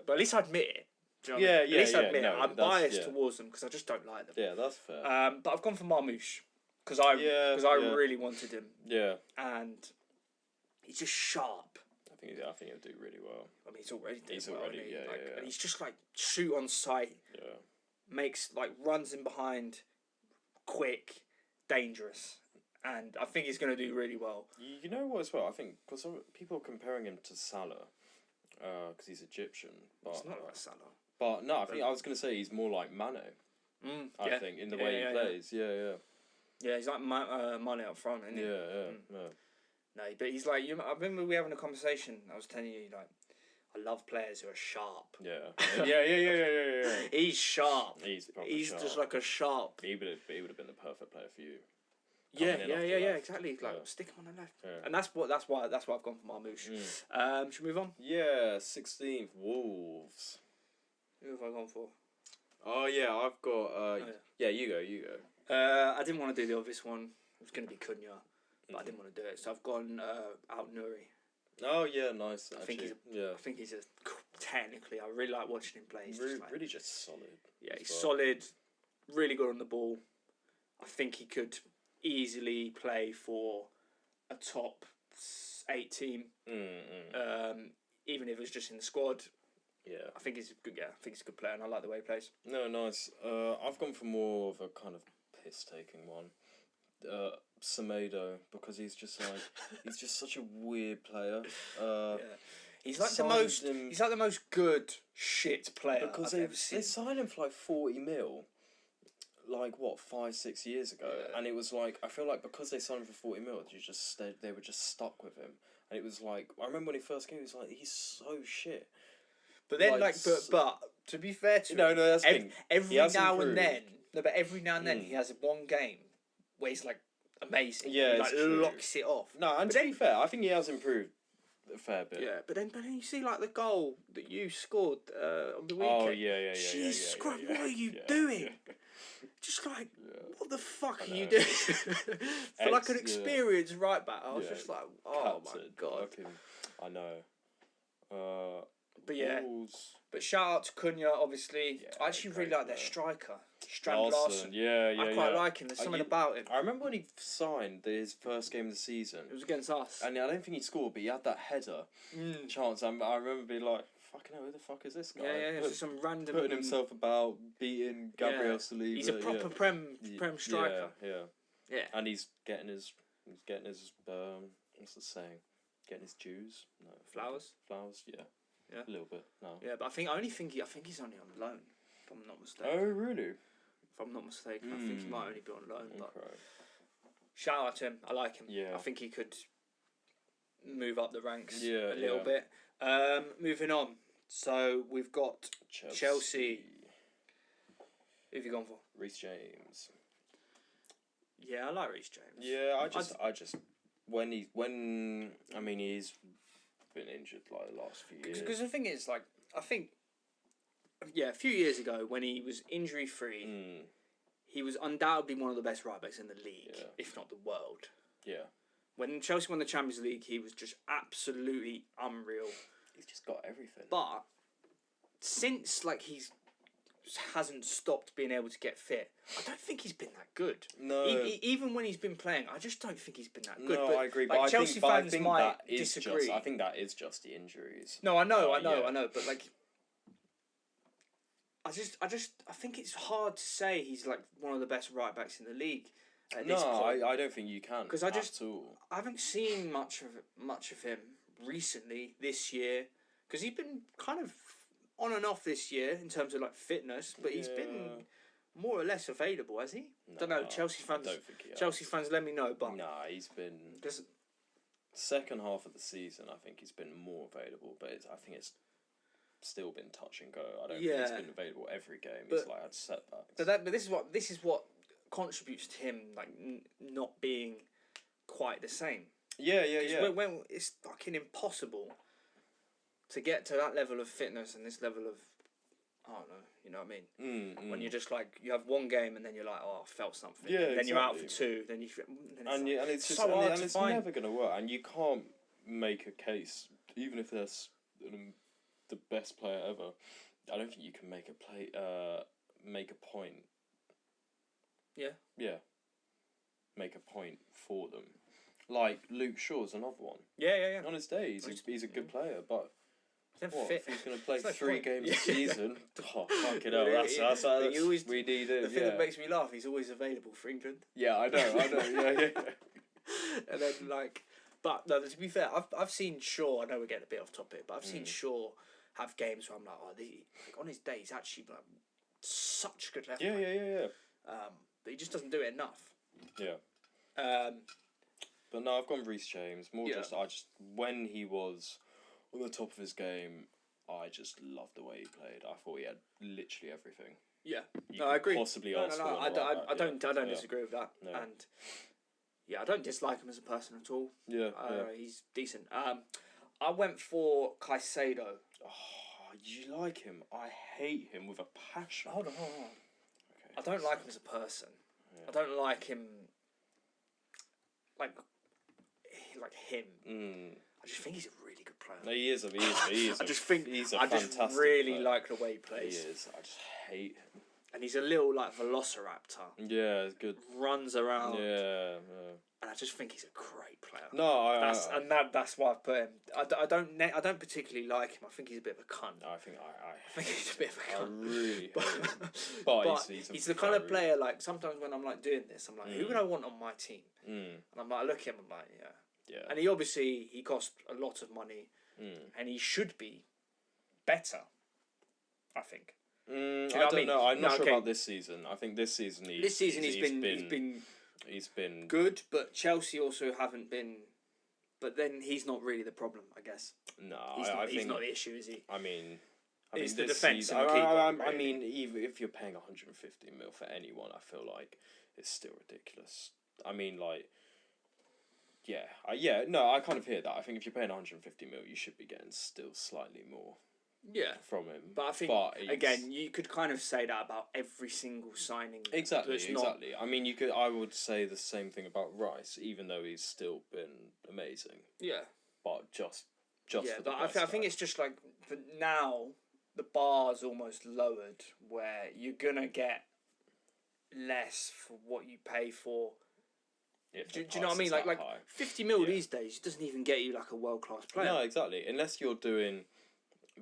But at least I admit it. Do you know what I mean? At least I admit it. I'm biased towards them because I just don't like them. Yeah, that's fair. But I've gone for Marmouche because I really wanted him. Yeah. And he's just sharp. I think he'll do really well. I mean, he's already yeah. And he's just like shoot on sight. Yeah. Makes like runs in behind, quick, dangerous, and I think he's going to do really well. You know what as well? I think because people are comparing him to Salah, because he's Egyptian. But he's not like Salah. But no, I was going to say he's more like Mane. I think in the way he plays. Yeah, he's like Mane up front, isn't he? Yeah. No, but he's like I remember we having a conversation. I was telling you like I love players who are sharp. Yeah. He's sharp. He's sharp. Just like a sharp. He would have been the perfect player for you. Yeah, exactly. Like stick him on the left, and that's why I've gone for Marmoush. Should we move on? Yeah, 16th Wolves. Who have I gone for? Oh yeah, I've got. Yeah, you go. I didn't want to do the obvious one. It was going to be Cunha, but I didn't want to do it, so I've gone out Nuri. Oh yeah, nice. I think he's a technically. I really like watching him play. He's really just solid. Yeah, he's solid. Really good on the ball. I think he could easily play for a top 8 team. Even if it was just in the squad. Yeah, I think he's a good. Yeah, I think he's a good player, and I like the way he plays. No, nice. I've gone for more of a kind of piss-taking one. Semedo, because he's just such a weird player. He's like the most good shit player because I've ever seen. They signed him for like 40 mil, like what 5-6 years ago, and it was like I feel like because they signed him for 40 mil, they were just stuck with him, and it was like I remember when he first came, he was like he's so shit. But then but to be fair to him, that's every now and then he has one game where he's like amazing. Yeah, he locks it off. No, and to be fair, I think he has improved a fair bit. Yeah, but then you see like the goal that you scored on the weekend. Oh yeah. Jesus Christ, what are you doing? Just like, what the fuck are you doing? For like an experienced right back, I was just like, oh my god. I know. But yeah, but shout out to Cunha, obviously. I actually really like their striker, Strand Larsen. I quite like him. There's something about him. I remember when he signed his first game of the season. It was against us. And I don't think he scored, but he had that header chance. I remember being like, fucking hell, who the fuck is this guy? Yeah, just some random... Putting himself about, beating Gabriel Saliba. He's a proper Prem striker. Yeah. And he's getting his what's the saying? Getting his dues? No. Flowers, yeah. Yeah, a little bit. No. Yeah, but I think he's only on loan, if I'm not mistaken. Oh, really? If I'm not mistaken, I think he might only be on loan. But shout out to him. I like him. Yeah. I think he could move up the ranks a little bit. Moving on. So we've got Chelsea. Who have you gone for? Reece James. Yeah, I like Reece James. Yeah, I just when he's been injured like the last few years. Because the thing is, like, I think, a few years ago when he was injury free, he was undoubtedly one of the best right backs in the league, if not the world. Yeah. When Chelsea won the Champions League, he was just absolutely unreal. He's just got everything. But since hasn't stopped being able to get fit, I don't think he's been that good. No. Even when he's been playing, I just don't think he's been that good. No, but, I agree. Like, but Chelsea fans might disagree. I think that is just the injuries. No, I know. But like, I think it's hard to say he's like one of the best right backs in the league. At this point. I don't think you can. Because I haven't seen much of him recently this year. Because he's been kind of on and off this year in terms of like fitness, but he's been more or less available, has he? Don't know. Chelsea fans. I don't think he has. Chelsea fans, let me know. But he's been. Second half of the season, I think he's been more available, but I think it's still been touch and go. I don't think he's been available every game. He's like had setbacks. But this is what contributes to him like not being quite the same. Yeah. When it's fucking impossible to get to that level of fitness and this level of, I don't know, you know what I mean? When you're just like, you have one game and then you're like, I felt something. Yeah, and then you're out for two. Then it's just so hard to it's find. never going to work. And you can't make a case, even if there's the best player ever. I don't think you can make a point. Yeah. Yeah. Make a point for them. Like Luke Shaw's another one. Yeah. On his day, he's a good player, but if he's going to play 3 games a season? Oh, fucking hell, that's we need it. The thing that makes me laugh, he's always available for England. Yeah, I know, yeah. And then but no, to be fair, I've seen Shaw. I know we're getting a bit off topic, but I've seen Shaw have games where I'm like, on his day, he's actually like such a good left back. Yeah. But he just doesn't do it enough. Yeah. But no, I've gone Reece James. Just when he was on the top of his game, I just loved the way he played. I thought he had literally everything. Yeah, I agree. Possibly ask for. I don't disagree with that. No. And yeah, I don't dislike him as a person at all. Yeah, he's decent. I went for Caicedo. Oh, you like him? I hate him with a passion. Hold on. Okay, I don't like him as a person. Yeah. I don't like him. Like him. I just think he's a really good player. No, he is. I just think he's a fantastic just really player. like the way he plays. He is. I just hate him. And he's a little like velociraptor. Yeah, it's good. Runs around. Yeah. And I just think he's a great player. No, that's why I've put him. I don't particularly like him. I think he's a bit of a cunt. I think he's a bit of a cunt. I really hate him. But he's the kind of player, like, sometimes when I'm like doing this, I'm like, who would I want on my team? And I'm like, I look at him, I'm like, yeah. And he cost a lot of money, and he should be better, I think. I don't know. I'm not sure about this season. I think this season he's been good, but Chelsea also haven't been. But then he's not really the problem, I guess. No, he's not the issue, is he? I mean, it's the defence. I mean, even if you're paying 150 mil for anyone, I feel like it's still ridiculous. I mean, like, no, I kind of hear that. I think if you're paying 150 mil, you should be getting still slightly more. Yeah, from him. But I think again, you could kind of say that about every single signing. Exactly. I mean, I would say the same thing about Rice, even though he's still been amazing. Yeah. But just. Yeah, but I think it's just like for now, the bar's almost lowered, where you're gonna get less for what you pay for. Do you know what I mean? Like 50 mil these days doesn't even get you like a world class player. No, exactly. Unless you're doing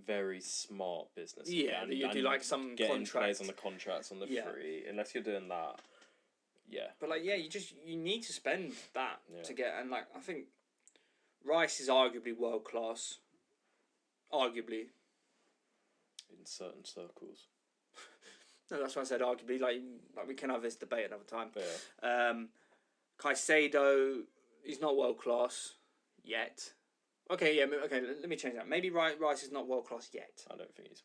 very smart business. Yeah, you do like some getting contracts players on the contracts on the free. Unless you're doing that, But like, you need to spend that to get, and like I think Rice is arguably world class. Arguably. In certain circles. No, that's why I said arguably. Like we can have this debate another time. Yeah. Caicedo, he's not world class yet. Okay, let me change that. Maybe Rice is not world class yet. I don't think he's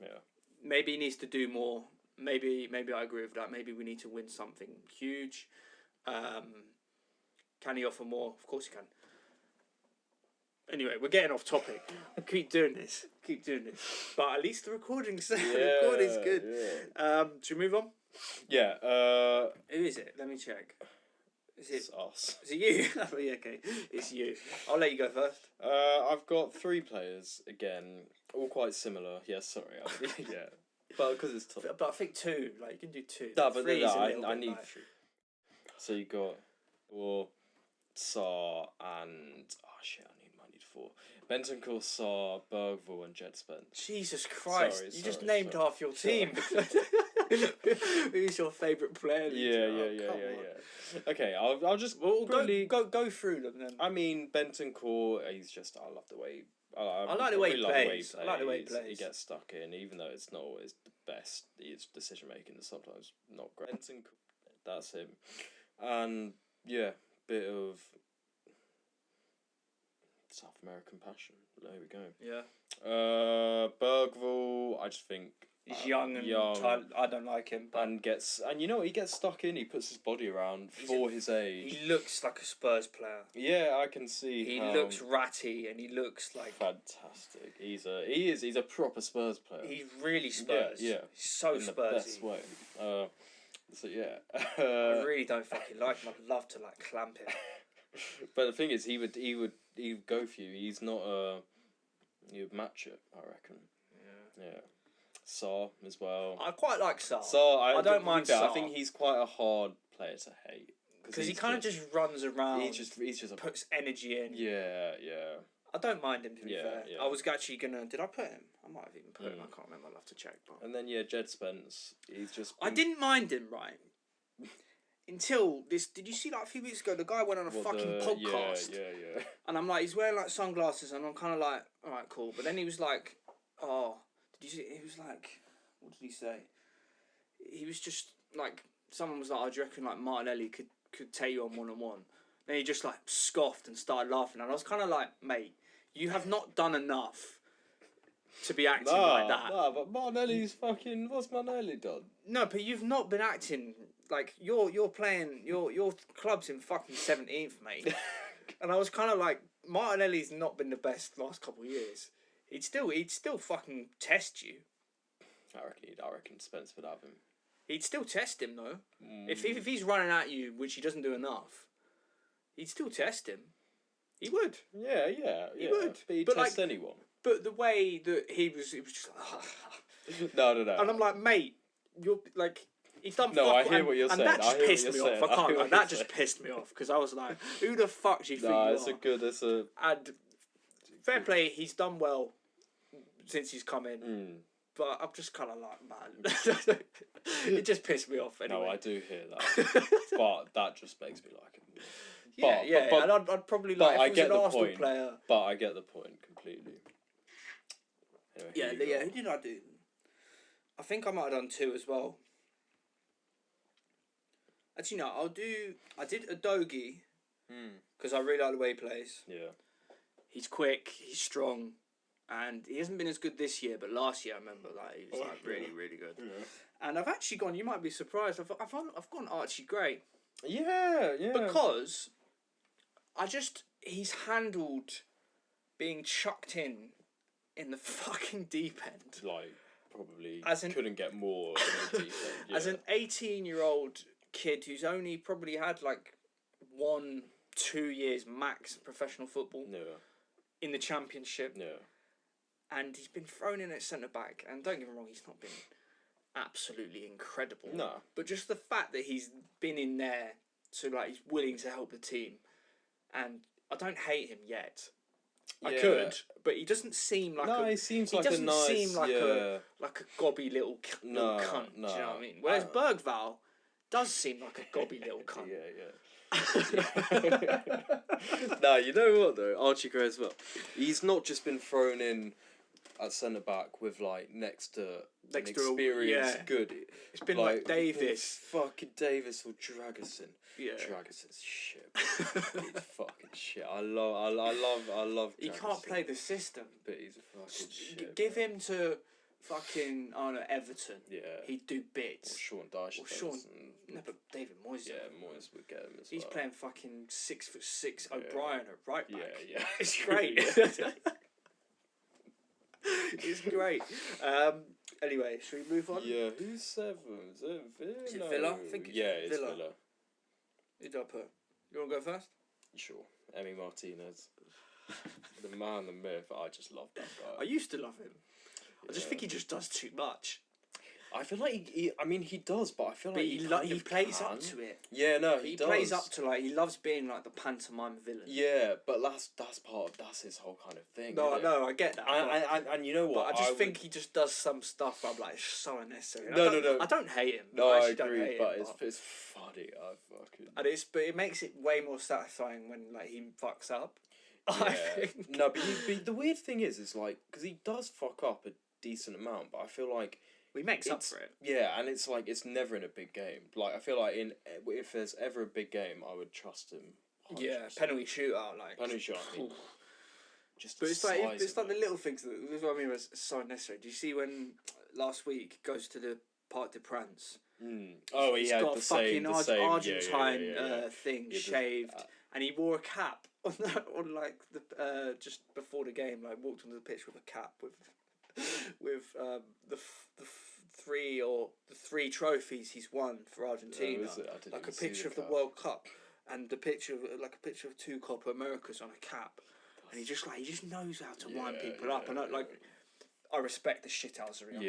yeah. Maybe he needs to do more. Maybe I agree with that. Maybe we need to win something huge. Can he offer more? Of course he can. Anyway, we're getting off topic. Keep doing this. But at least the recording's good. Yeah. Should we move on? Yeah. Who is it? Let me check. It's us. Is it you? Oh, yeah, okay. It's you. I'll let you go first. I've got 3 players, again, all quite similar. Yeah, sorry. Yeah. But because it's tough. But I think 2. Like, you can do 2. No, but I need 3. So you got Sarr and... Oh, shit, I need 4. Bentancur, Sarr, Bergvall and Jed Spence. Jesus Christ. You just named half your team. Who's your favourite player? Yeah. Okay, I'll just go through them then. I mean, Bentancur, I love the way. I like the way he plays. I like the way he plays. He gets stuck in, even though it's not always the best. His decision making is sometimes not great. Bentancur, that's him, and bit of South American passion. There we go. Yeah. Bergvall, I just think. He's young. I don't like him. But you know what? He gets stuck in. He puts his body around for his age. He looks like a Spurs player. Yeah, I can see. He looks ratty, and he looks like fantastic. He's a proper Spurs player. He's really Spurs. Yeah. He's so in Spursy. The best way. So yeah. I really don't fucking like him. I'd love to like clamp him. But the thing is, he would go for you. He's not he would match it, I reckon. Yeah. Sarr as well. I quite like Sarr. I don't mind Sarr. I think he's quite a hard player to hate because he kind of just runs around. He's just puts energy in. Yeah. I don't mind him to be fair. Yeah. I was actually gonna. Did I put him? I might have even put him. I can't remember. I'll have to check. But... And then Jed Spence. He's just. I didn't mind him until this. Did you see like a few weeks ago? The guy went on a fucking podcast. Yeah. And I'm like, he's wearing like sunglasses, and I'm kind of like, all right, cool. But then he was like, oh. Did you see? He was like, what did he say? He was just like, someone was like, oh, do you reckon like Martinelli could take you on 1-on-1? Then he just like scoffed and started laughing, and I was kind of like, mate, you have not done enough to be acting like that. Nah, but Martinelli's fucking. What's Martinelli done? No, but you've not been acting like you're playing your club's in fucking 17th, mate. And I was kind of like, Martinelli's not been the best last couple of years. He'd still fucking test you. I reckon Spence would have him. He'd still test him though. If he's running at you, which he doesn't do enough, he'd still test him. He would. Yeah. He would. But he'd But, test like, anyone. But the way that he was just like, No. and I'm like, mate, you're like, he's done. No, I hear what you're saying. And that just pissed me off. I can't. Like, that just pissed me off because I was like, who the fuck do you think you are? It's a. And fair play, he's done well since he's come in. But I'm just kind of like, man, it just pissed me off. Anyway. No, I do hear that, but that just makes me like him. But, and I'd probably like. If it was an Arsenal player. But I get the point completely. Anyway, who did I do? I think I might have done 2 as well. Actually, no, I did Udogie because I really like the way he plays. Yeah. He's quick. He's strong. And he hasn't been as good this year, but last year I remember he was really, really good. Yeah. And I've actually gone. You might be surprised. I've gone Archie Gray. Yeah. Because he's handled being chucked in the fucking deep end. Like probably couldn't get more in the deep end. Yeah. As an 18-year-old kid who's only probably had like 1-2 years max professional football. Yeah. In the Championship. Yeah. And he's been thrown in at centre back, and don't get me wrong, he's not been absolutely incredible. No. But just the fact that he's been in there, so like he's willing to help the team, and I don't hate him yet. Yeah. I could, but he doesn't seem like he seems like a nice. He doesn't seem like a gobby little cunt. No. Do you know what I mean? Whereas Bergvall does seem like a gobby little cunt. No, you know what though, Archie Gray as well. He's not just been thrown in at centre back with like next to experience. Good. It's been like Davis, fucking Davis or Dragusin. Yeah, Dragusin's shit. He's fucking shit. I love. He can't play the system, but he's a fucking shit. Give him to fucking Everton. Yeah, he'd do bits. Or Sean Dyche. No, but David Moyes. Yeah, Moyes would get him as well. He's playing fucking 6'6" O'Brien at right back. Yeah. It's great. It's great. Anyway, should we move on? Yeah, who's 7? Is it Villa? Is it Villa? I think it's Villa. Who do I put? You want to go first? Sure. Emi Martinez. The man, the myth. I just love that guy. I used to love him. I just think he just does too much. I feel like he does, but I feel like he plays up to it. Yeah, no, he does. He plays up to he loves being like the pantomime villain. Yeah, but that's his whole kind of thing. No, I get that. And you know what? But I just think he just does some stuff. I'm like, it's so unnecessary. No. I don't hate him. No, I agree, don't hate but him, it's funny. I fucking. And but it makes it way more satisfying when he fucks up. Yeah. I think. No, but the weird thing is like because he does fuck up a decent amount, but I feel like. He makes up for it. Yeah, and it's like it's never in a big game. Like I feel like if there's ever a big game, I would trust him. 100%. Yeah, penalty shootout, penalty shootout. But it's like the little things that this is what I mean was so unnecessary. Do you see when last week goes to the Parc des Princes? Oh, he's had got the a fucking Argentine thing shaved, and he wore a cap on like the just before the game. Like walked onto the pitch with a cap with the three trophies he's won for Argentina, like a picture of the World Cup and the picture of 2 Copa Americas on a cap, and he just knows how to wind people up, and I respect the shit out of him.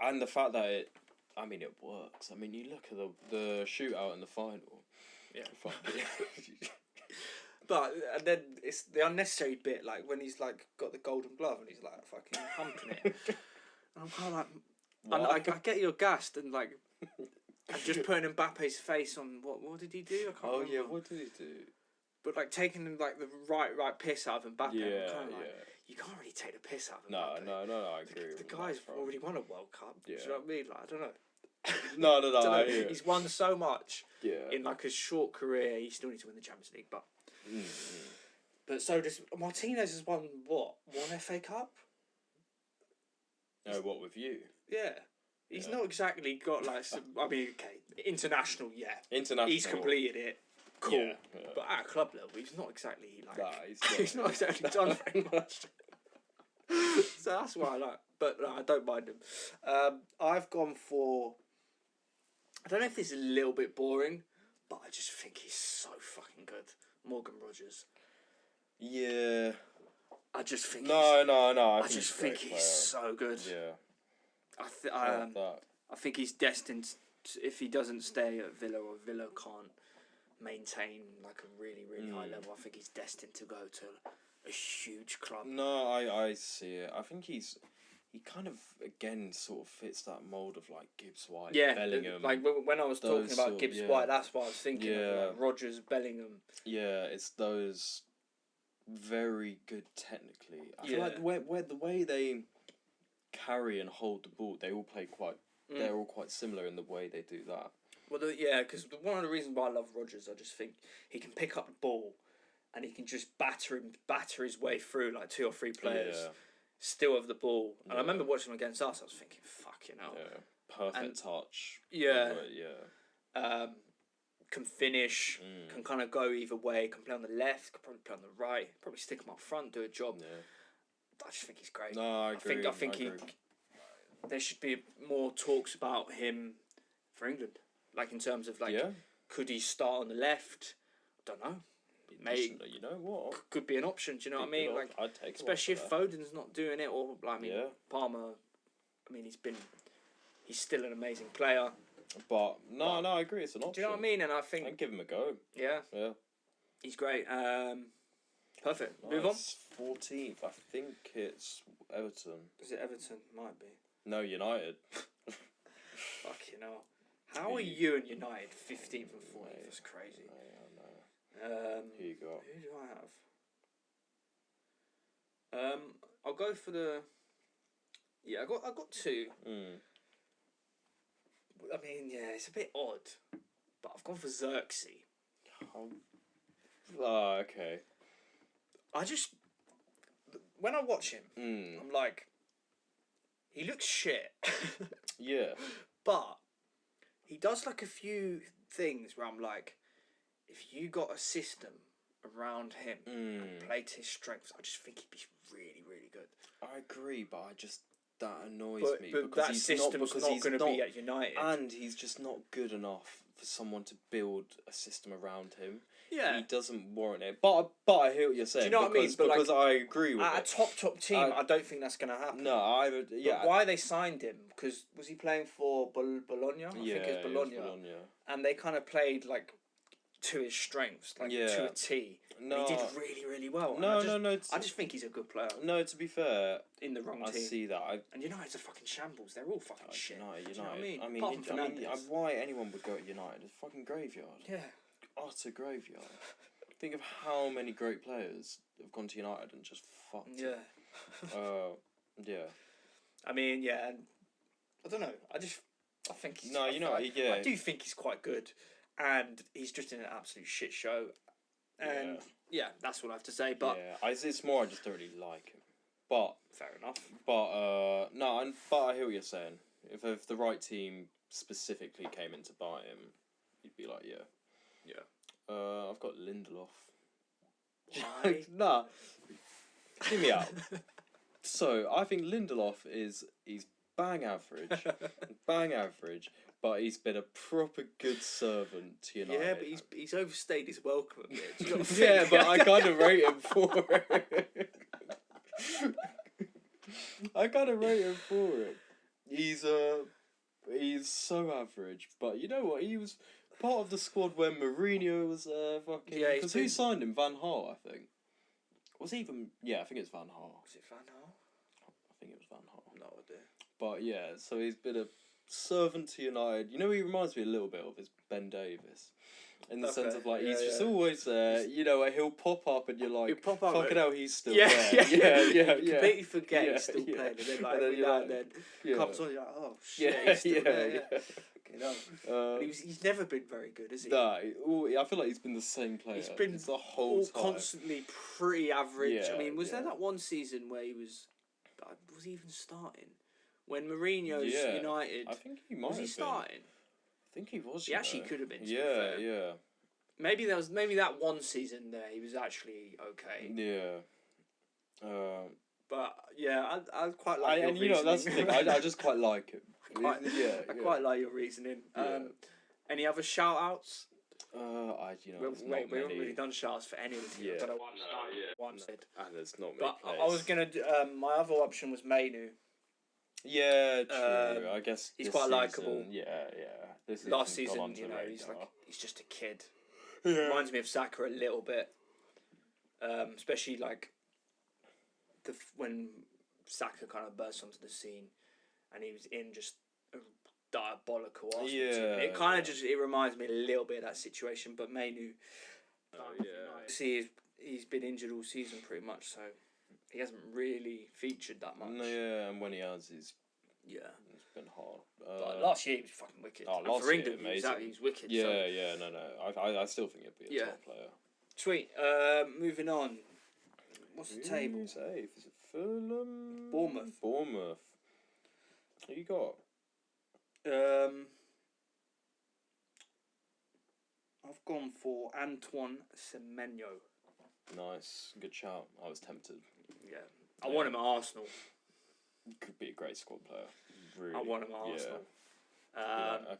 And the fact that it works. I mean, you look at the shootout in the final. Yeah, fuck it. But and then it's the unnecessary bit, like when he's like got the golden glove and he's like fucking humping it. And I'm kind of like, I get you're gassed and like, and just putting Mbappe's face on what did he do? I can't remember. Yeah, what did he do? But like taking the right piss out of Mbappe. Yeah, I'm kind of like, you can't really take the piss out of Mbappe. No, I agree. The guy's already won a World Cup. Yeah. Do you know what I mean? Like, I don't know. No. I hear. He's won so much. Yeah. In like a short career, he still needs to win the Champions League, but. But so does Martinez has won what? 1 FA Cup? Oh, what with you? Yeah. He's not exactly got like some, I mean, okay, international, yeah. International. He's completed it. Cool. Yeah, yeah. But at a club level, he's not exactly like. Nah, he's not exactly done very much. So that's why I like. But no, I don't mind him. I've gone for. I don't know if this is a little bit boring, but I just think he's so fucking good. Morgan Rogers. Yeah. I just think. No. I just think he's so good. Yeah. I think he's destined. If he doesn't stay at Villa or Villa can't maintain like a really high level, I think he's destined to go to a huge club. No, I see it. I think he kind of again sort of fits that mold of like Gibbs White, Bellingham. Like when I was talking about Gibbs White, that's what I was thinking of. Like Rogers, Bellingham. Yeah, it's those very good technically. I feel like where the way they carry and hold the ball, they all play quite. They're all quite similar in the way they do that. Well, because one of the reasons why I love Rogers, I just think he can pick up the ball, and he can just batter his way through like 2 or 3 players, still have the ball. And I remember watching him against us. I was thinking, fucking hell. Yeah, perfect touch. Yeah. Can finish. Can kind of go either way. Can play on the left. Can probably play on the right. Probably stick him up front, do a job. Yeah. I just think he's great. No, I agree. I think there should be more talks about him for England. Like in terms of like, could he start on the left? I don't know. Maybe, you know what? Could be an option. Do you know what I mean? Like, I'd take especially if Foden's not doing it, or like, Palmer. I mean, he's still an amazing player. But no, I agree. It's an option. Do you know what I mean? And I think I'd give him a go. Yeah. He's great. Perfect. Nice. Move on. 14th. I think it's Everton. Is it Everton? Might be. No, United. Fucking hell. How are you and United 15th and 14th? That's crazy. I know. Who you got? Who do I have? I'll go for the. Yeah, I got 2. I mean, yeah, it's a bit odd, but I've gone for Xerxes. Oh, okay. I just when I watch him, I'm like, he looks shit. Yeah. But he does like a few things where I'm like, if you got a system around him and played to his strengths, I just think he'd be really good. I agree, but that annoys me but because that he's system's not going to be at United, and he's just not good enough for someone to build a system around him. Yeah, he doesn't warrant it. But I hear what you're saying. Do you know what I mean? But because I agree with at a top team, I don't think that's going to happen. No, I would. Yeah. But why they signed him? Because was he playing for Bologna? I think it was Bologna. And they kind of played like to his strengths, like to a T. No, and he did really well. No, I just think he's a good player. No, to be fair, in the wrong team. I see that. And United's a fucking shambles. They're all fucking shit. United. Do you know what I mean, apart from Fernandes. why anyone would go to United? It's a fucking graveyard. Yeah. Utter graveyard. Think of how many great players have gone to United and just fucked. Yeah. Yeah. I mean, yeah, and I don't know. I think he's. No, I do think he's quite good, and he's just in an absolute shit show. And that's what I have to say. But it's more I just don't really like him. But fair enough. But but I hear what you're saying. If the right team specifically came in to buy him, you'd be like, yeah. I've got Lindelof. Why? Nah. Hear me out. So I think Lindelof he's bang average, but he's been a proper good servant to United. Yeah, but he's overstayed his welcome a bit. You gotta yeah, but I kind of rate him for it. He's so average, but you know what? He was part of the squad when Mourinho was fucking. Yeah, because who signed him? Van Gaal, I think. Was he even? Yeah, I think it's Van Gaal. Was it Van Gaal? I think it was Van Gaal. No idea. But yeah, so he's been a servant to United. You know, he reminds me a little bit of his Ben Davis. In the sense of like he's just always there, you know. He'll pop up and you're like, fucking hell, he's still there. Yeah. You completely forget he's still playing, and then like every now and then comes on, you're like, oh shit, he's still there. He's never been very good, has he? Nah, I feel like he's been the same player. He's been the whole time. Constantly pretty average. Yeah, I mean, was there that one season where he was he even starting? when Mourinho's United. I think he might was he have starting? I think he was. He actually could have been. Yeah. Maybe that one season there he was actually okay. Yeah. But yeah, I quite like your reasoning. You know, that's the thing. I just quite like it. I quite like your reasoning. Any other shout outs? We haven't really done shout outs for any of the teams. I don't know why said. And there's not many. But I was gonna do, my other option was Mainu. Yeah, true. I guess he's quite likeable. Yeah. Last season, you know, he's just a kid. Yeah. Reminds me of Saka a little bit, especially like when Saka kind of burst onto the scene, and he was in just a diabolical Arsenal team. It kind of it reminds me a little bit of that situation. But Mainu, see, he's been injured all season pretty much, so he hasn't really featured that much. No, yeah, and when he has, it's been hard. But last year he was fucking wicked. Last for year, England, amazing. he was wicked. Yeah, no. I still think he'd be a top player. Sweet. Moving on. What's the table? Who's eighth? Is it Fulham? Bournemouth. Who you got? I've gone for Antoine Semenyo. Nice, good shout. I was tempted. Yeah, I want him at Arsenal. Could be a great squad player. Really. I want him at Arsenal. I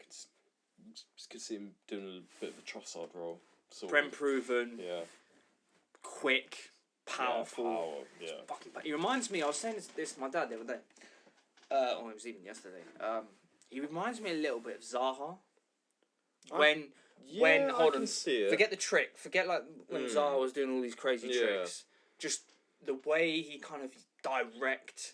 could see him doing a bit of a Trossard role. Prem proven. Yeah. Quick, powerful. He reminds me. I was saying this to my dad the other day. Or it was even yesterday. He reminds me a little bit of Zaha. When hold on, forget the trick. Forget like when Zaha was doing all these crazy tricks. Just the way he kind of direct,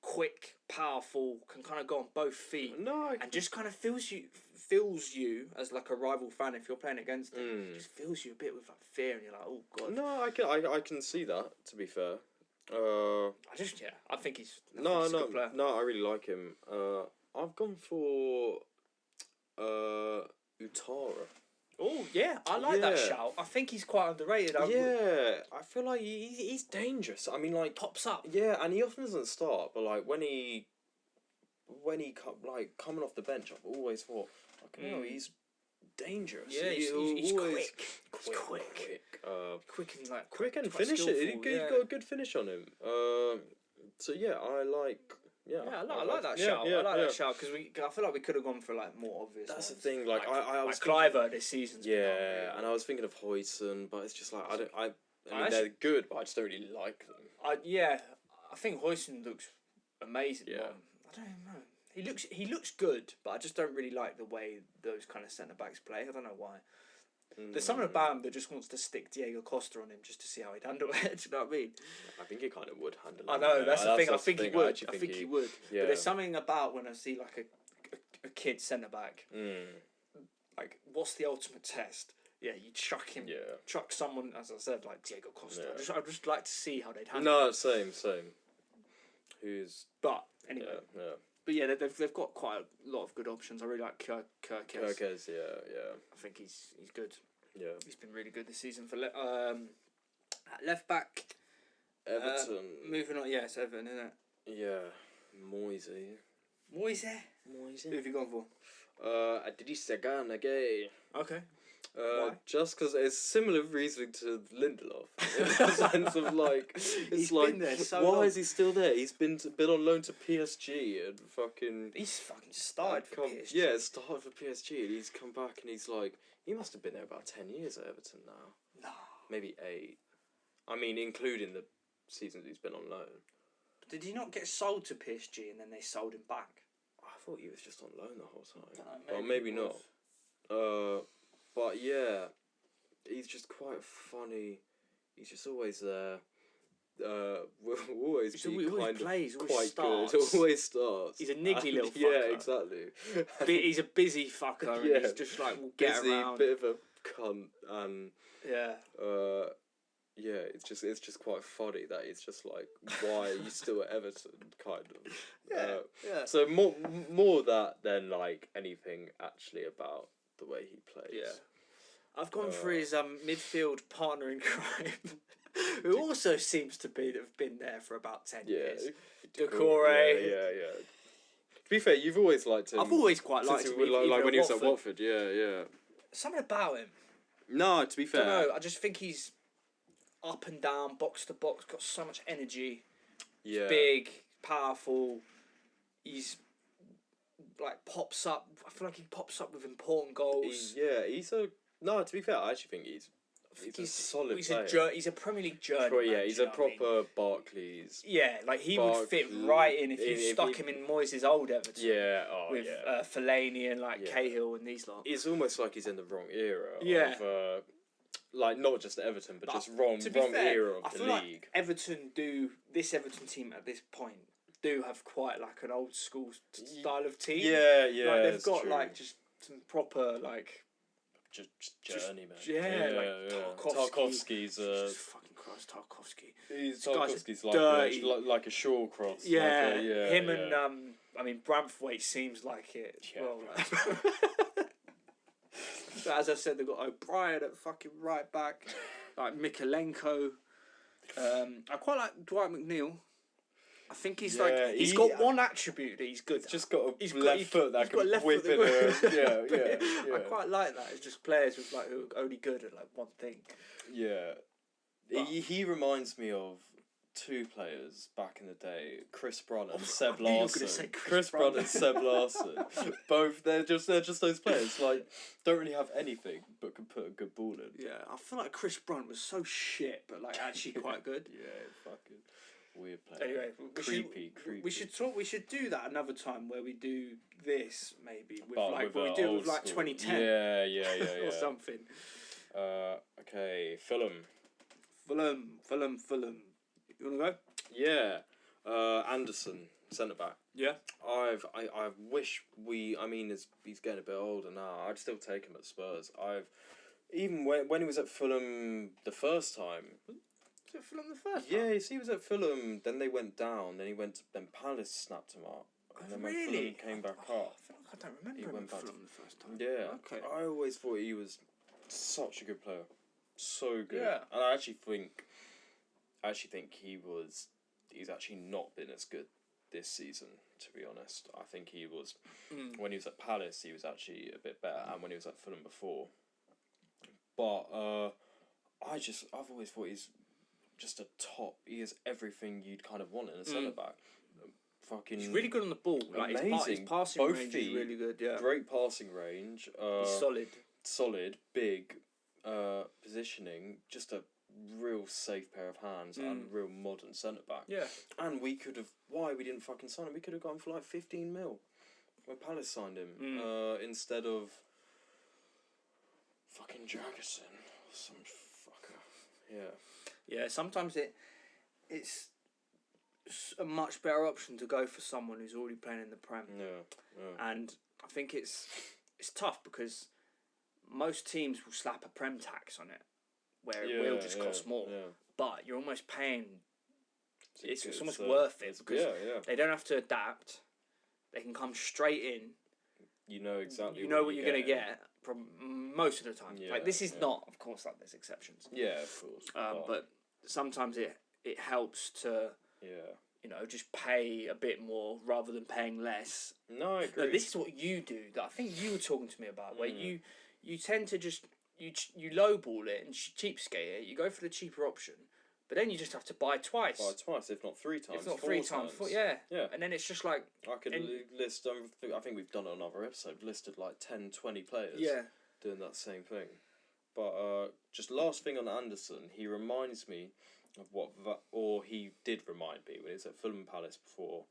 quick, powerful, can kind of go on both feet. And just kind of fills you as like a rival fan if you're playing against him. Just fills you a bit with like fear, and you're like, oh god. No, I can see that. To be fair. I think he's a good player. No, I really like him. I've gone for Utara. Oh yeah, I like that shout. I think he's quite underrated. I feel like he's dangerous. I mean, like pops up. Yeah, and he often doesn't start, but like when he coming off the bench, I've always thought, he's dangerous. Yeah, he's quick. Quick and like quick and finish it. He's got a good finish on him. So yeah, I like. I like that shout. I like that shout because I feel like we could have gone for like more obvious. That's ones. the thing. Like I was Cliver this season. Yeah, and I was thinking of Hoyson, but it's just like I mean they're good, but I just don't really like them. I think Hoyson looks amazing. Yeah. I don't know. He looks good, but I just don't really like the way those kind of centre backs play. I don't know why. There's something about him that just wants to stick Diego Costa on him just to see how he'd handle it. Do you know what I mean? I think he kind of would handle it. I know, that's the thing. I think he would. I think he would. Yeah. But there's something about when I see like a kid centre back. Like, what's the ultimate test? Yeah, you chuck him. Yeah. Chuck someone, as I said, like Diego Costa. Yeah. I'd just like to see how they'd handle it. No, same. But anyway. Yeah. But yeah, they've got quite a lot of good options. I really like Kirkes. Yeah. I think he's good. Yeah. He's been really good this season for left back. Everton. Moving on, it's Everton, isn't it? Yeah. Moise. Who have you gone for? Idrissa Gana Gueye. Okay. Why? Just because it's similar reasoning to Lindelof. In the sense of like, he's been there so long. Why is he still there? He's been on loan to PSG and fucking. He's fucking started for PSG. Yeah, started for PSG, and he's come back and he's like, he must have been there about 10 years at Everton now. No. Maybe 8. I mean, including the seasons he's been on loan. Did he not get sold to PSG and then they sold him back? I thought he was just on loan the whole time. Well, maybe not. But yeah, he's just quite funny. He's just always there. Will always be quite good. Always starts. He's a niggly little fucker. Yeah, exactly. He's a busy fucker. And he's just like, we'll get around. Bit of a cunt, and yeah, it's just quite funny that it's just like, why are you still at Everton, kind of. Yeah. So more that than like anything actually about the way he plays. Yeah. I've gone for his midfield partner in crime, who also seems to have been there for about 10 years. Decore. Yeah. be fair, you've always liked him. I've always quite liked him. Like when he was at Watford. Yeah. Something about him. No, to be fair. I don't know. I just think he's up and down, box to box, got so much energy. Yeah. He's big, powerful. He's like pops up. I feel like he pops up with important goals. No, to be fair, I actually think he's a solid player. He's a Premier League journeyman. Yeah, he's a proper Barclays. Yeah, like he would fit right in if you stuck him in Moyes' old Everton. Yeah, with Fellaini and Cahill and these lot. It's almost like he's in the wrong era. Yeah. Of, like not just Everton, but just wrong era of the league. Like this Everton team at this point do have quite like an old school style of team. Yeah. Like they've got like just some proper like. Just journeyman. Tarkowski's. Jesus fucking Christ, Tarkowski. Tarkowski's like a short cross. Yeah, him and I mean Branthwaite seems like it. Yeah, well, but as I said, they've got O'Brien at fucking right back, like Mikolenko. I quite like Dwight McNeil. I think he's he's got one attribute that he's good. He's just got a left foot that can whip it. Yeah. I quite like that. It's just players with like who are only good at like one thing. Yeah, he reminds me of two players back in the day, Chris Brunt and Seb Larsson. Chris Brunt and Seb Larsson. Both they're just those players like don't really have anything but can put a good ball in. Yeah, I feel like Chris Brunt was so shit, but like actually quite good. Yeah, fucking. Weird player. Anyway, creepy. We should talk. We should do that another time where we do this maybe with with what we do with like 2010. Yeah. or something. Okay, Fulham. You wanna go? Yeah. Anderson, centre back. Yeah. I wish we. I mean, he's getting a bit older now. I'd still take him at Spurs. Even when he was at Fulham the first time. Was it Fulham the first time? Yeah, he was at Fulham. Then they went down. Then he went. Then Palace snapped him up. And then when Fulham came back up, I feel like I don't remember him at Fulham the first time. Yeah. Okay. I always thought he was such a good player. So good. Yeah. And I actually think he's actually not been as good this season, to be honest. I think he was when he was at Palace he was actually a bit better, and when he was at Fulham before. But I've always thought he's just a top. He is everything you'd kind of want in a centre back. Fucking he's really good on the ball. Like his passing both range feet, is really good. Yeah. Great passing range. He's solid, big positioning. Just a real safe pair of hands and real modern centre back. Yeah. And we could have. Why we didn't fucking sign him? We could have gone for like 15 mil when Palace signed him instead of fucking Jagason or some fucker. Yeah. Yeah. Sometimes it's a much better option to go for someone who's already playing in the Prem. Yeah. And I think it's tough because most teams will slap a Prem tax on it, where it will just cost more. Yeah. But you're almost paying. It's almost worth it because they don't have to adapt. They can come straight in. You know exactly. You know what you're going to get from most of the time. Yeah, like this is not, of course, like there's exceptions. Yeah, of course. But sometimes it helps to. Yeah. You know, just pay a bit more rather than paying less. No, I agree. This is what you do that I think you were talking to me about, where you tend to just you lowball it and cheapskate it. You go for the cheaper option, but then you just have to buy twice. If not three times. If not three times, yeah. And then it's just like I could list. I think we've done it on another episode. Listed like 10, 20 players. Yeah. Doing that same thing, but just last thing on Anderson, he reminds me of he did remind me when he was at Fulham Palace before,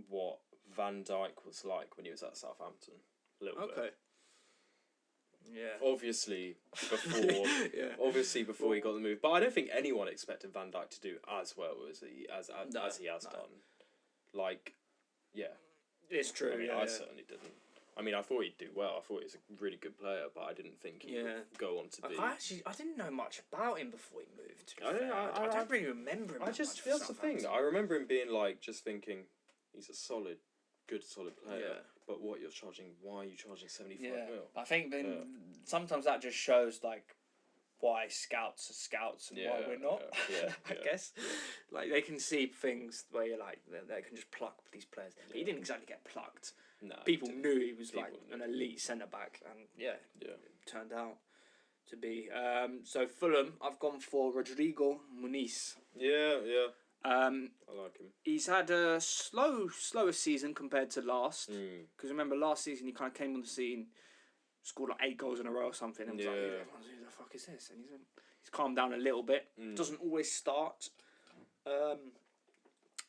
what Van Dijk was like when he was at Southampton. A little bit. Yeah. Obviously before he got the move, but I don't think anyone expected Van Dijk to do as well as he has done. Like, yeah, it's true. I mean, I certainly didn't. I mean, I thought he'd do well. I thought he was a really good player, but I didn't think he would go on to be. I didn't know much about him before he moved. I don't really remember him. That's the thing. I remember him being like, just thinking, he's a good solid player. Yeah. But what you're charging? Why are you charging 75 mil? I think then sometimes that just shows like why scouts are scouts and why we're not. I guess, like they can see things where you're like they can just pluck these players. But he didn't exactly get plucked. No, people knew he was an elite centre back, and it turned out to be. So Fulham, I've gone for Rodrigo Muniz. Yeah. I like him. He's had a slower season compared to last. Because remember, last season he kind of came on the scene, scored like 8 goals in a row or something. And was like, who the fuck is this? And he's calmed down a little bit. Doesn't always start. I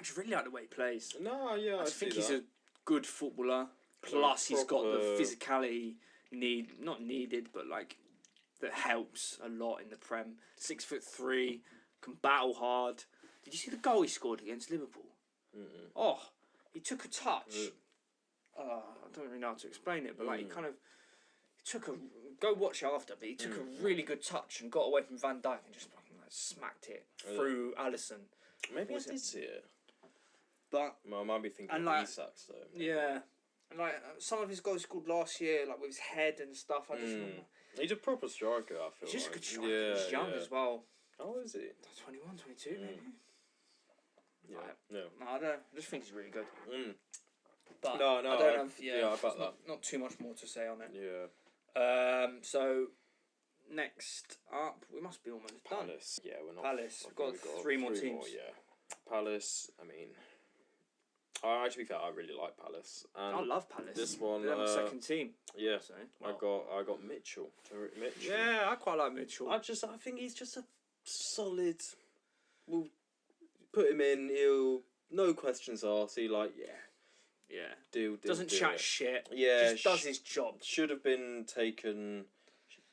just really like the way he plays. No, yeah, I think he's a good footballer. Plus, he's got the physicality not needed, but like that helps a lot in the Prem. 6'3", can battle hard. Did you see the goal he scored against Liverpool? Mm-mm. Oh, he took a touch. I don't really know how to explain it, but like he took a go watch it after. But he took a really good touch and got away from Van Dijk and just fucking like smacked it through Alisson. Maybe I did see it, but I might be thinking of Isak's though. Yeah, and like some of his goals he scored last year, like with his head and stuff. I just remember. He's a proper striker. I feel. He's just a good striker. He's young as well. How old is he? 21, 22 maybe. Yeah. No, I don't. I just think he's really good. But no, I don't have. I bet that. Not too much more to say on it. Yeah. So next up, we must be almost done. Palace. Yeah, we're not. Palace. We've got 3 more teams. Palace. I mean, to be fair, I really like Palace. And I love Palace. This one. They're my second team. Yeah. So, I got Mitchell. Yeah, I quite like Mitchell. I think he's just a solid. We'll put him in. He'll no questions asked. He deal. Doesn't chat shit. Yeah, just does his job. Should have been taken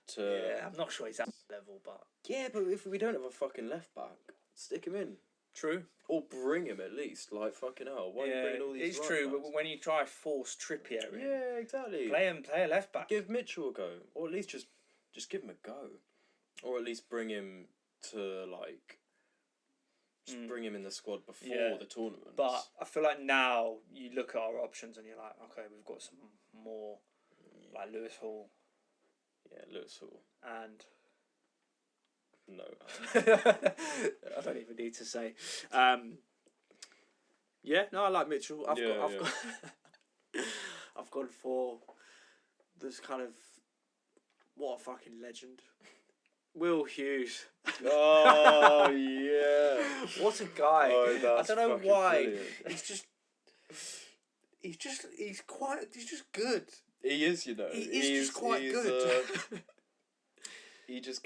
to. Yeah, I'm not sure he's at that level, but yeah, but if we don't have a fucking left back, stick him in. True. Or bring him at least. Like fucking hell. Why are you bringing all these? It's true, but when you try force Trippier in, yeah, exactly. Play a left back. Give Mitchell a go, or at least just give him a go, or at least bring him to bring him in the squad before the tournament. But I feel like now you look at our options and you're like, okay, we've got some more, like Lewis Hall. Yeah, Lewis Hall. And no, I don't even need to say. I like Mitchell. I've gone for this kind of what a fucking legend. Will Hughes. Oh yeah! What a guy! Oh, I don't know why. Brilliant. He's just good. He is, you know. He's just quite good. He gets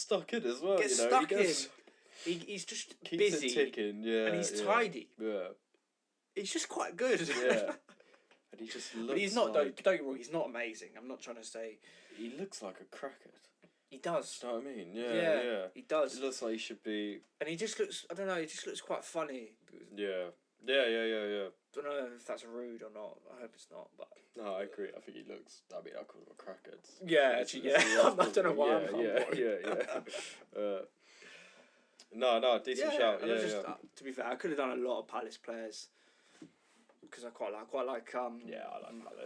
stuck in as well. He's just keeps busy. It ticking, yeah. And he's tidy. Yeah. He's just quite good. Yeah. And he just looks. But he's not. Don't get me wrong. He's not amazing. I'm not trying to say. He looks like a cracker. He does. You know what I mean? Yeah. He does. It looks like he should be. And he just looks. I don't know. He just looks quite funny. Yeah. Don't know if that's rude or not. I hope it's not. But no, I agree. I think he looks. I mean, I call him a crackhead. Yeah, actually, yeah. I don't know why. No, decent shout. To be fair, I could have done a lot of Palace players because I quite like. I like Palace.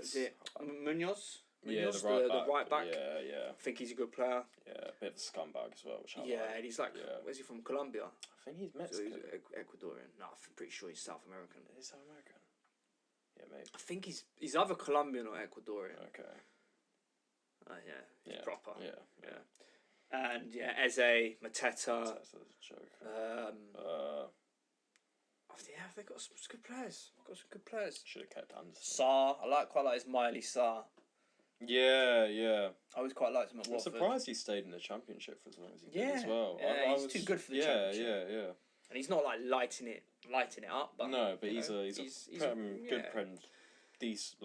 Is it Munoz? Yeah, the right back. Yeah. I think he's a good player. Yeah, a bit of a scumbag as well. Which I like. And he's like, where's he from? Colombia. I think he's Mexican. So he's Ecuadorian. No, I'm pretty sure he's South American. Is he South American? Yeah, maybe. I think he's either Colombian or Ecuadorian. Okay. He's proper. Yeah. And Eze, Mateta. They've got some good players. Should have kept Anderson. Sarr, I quite like his Miley Sarr. Yeah. I always quite liked him at Watford. I'm surprised he stayed in the Championship for as long as he did as well. Yeah, he's too good for the Championship. Yeah. And he's not like lighting it up. But no, but he's a good friend. Decent,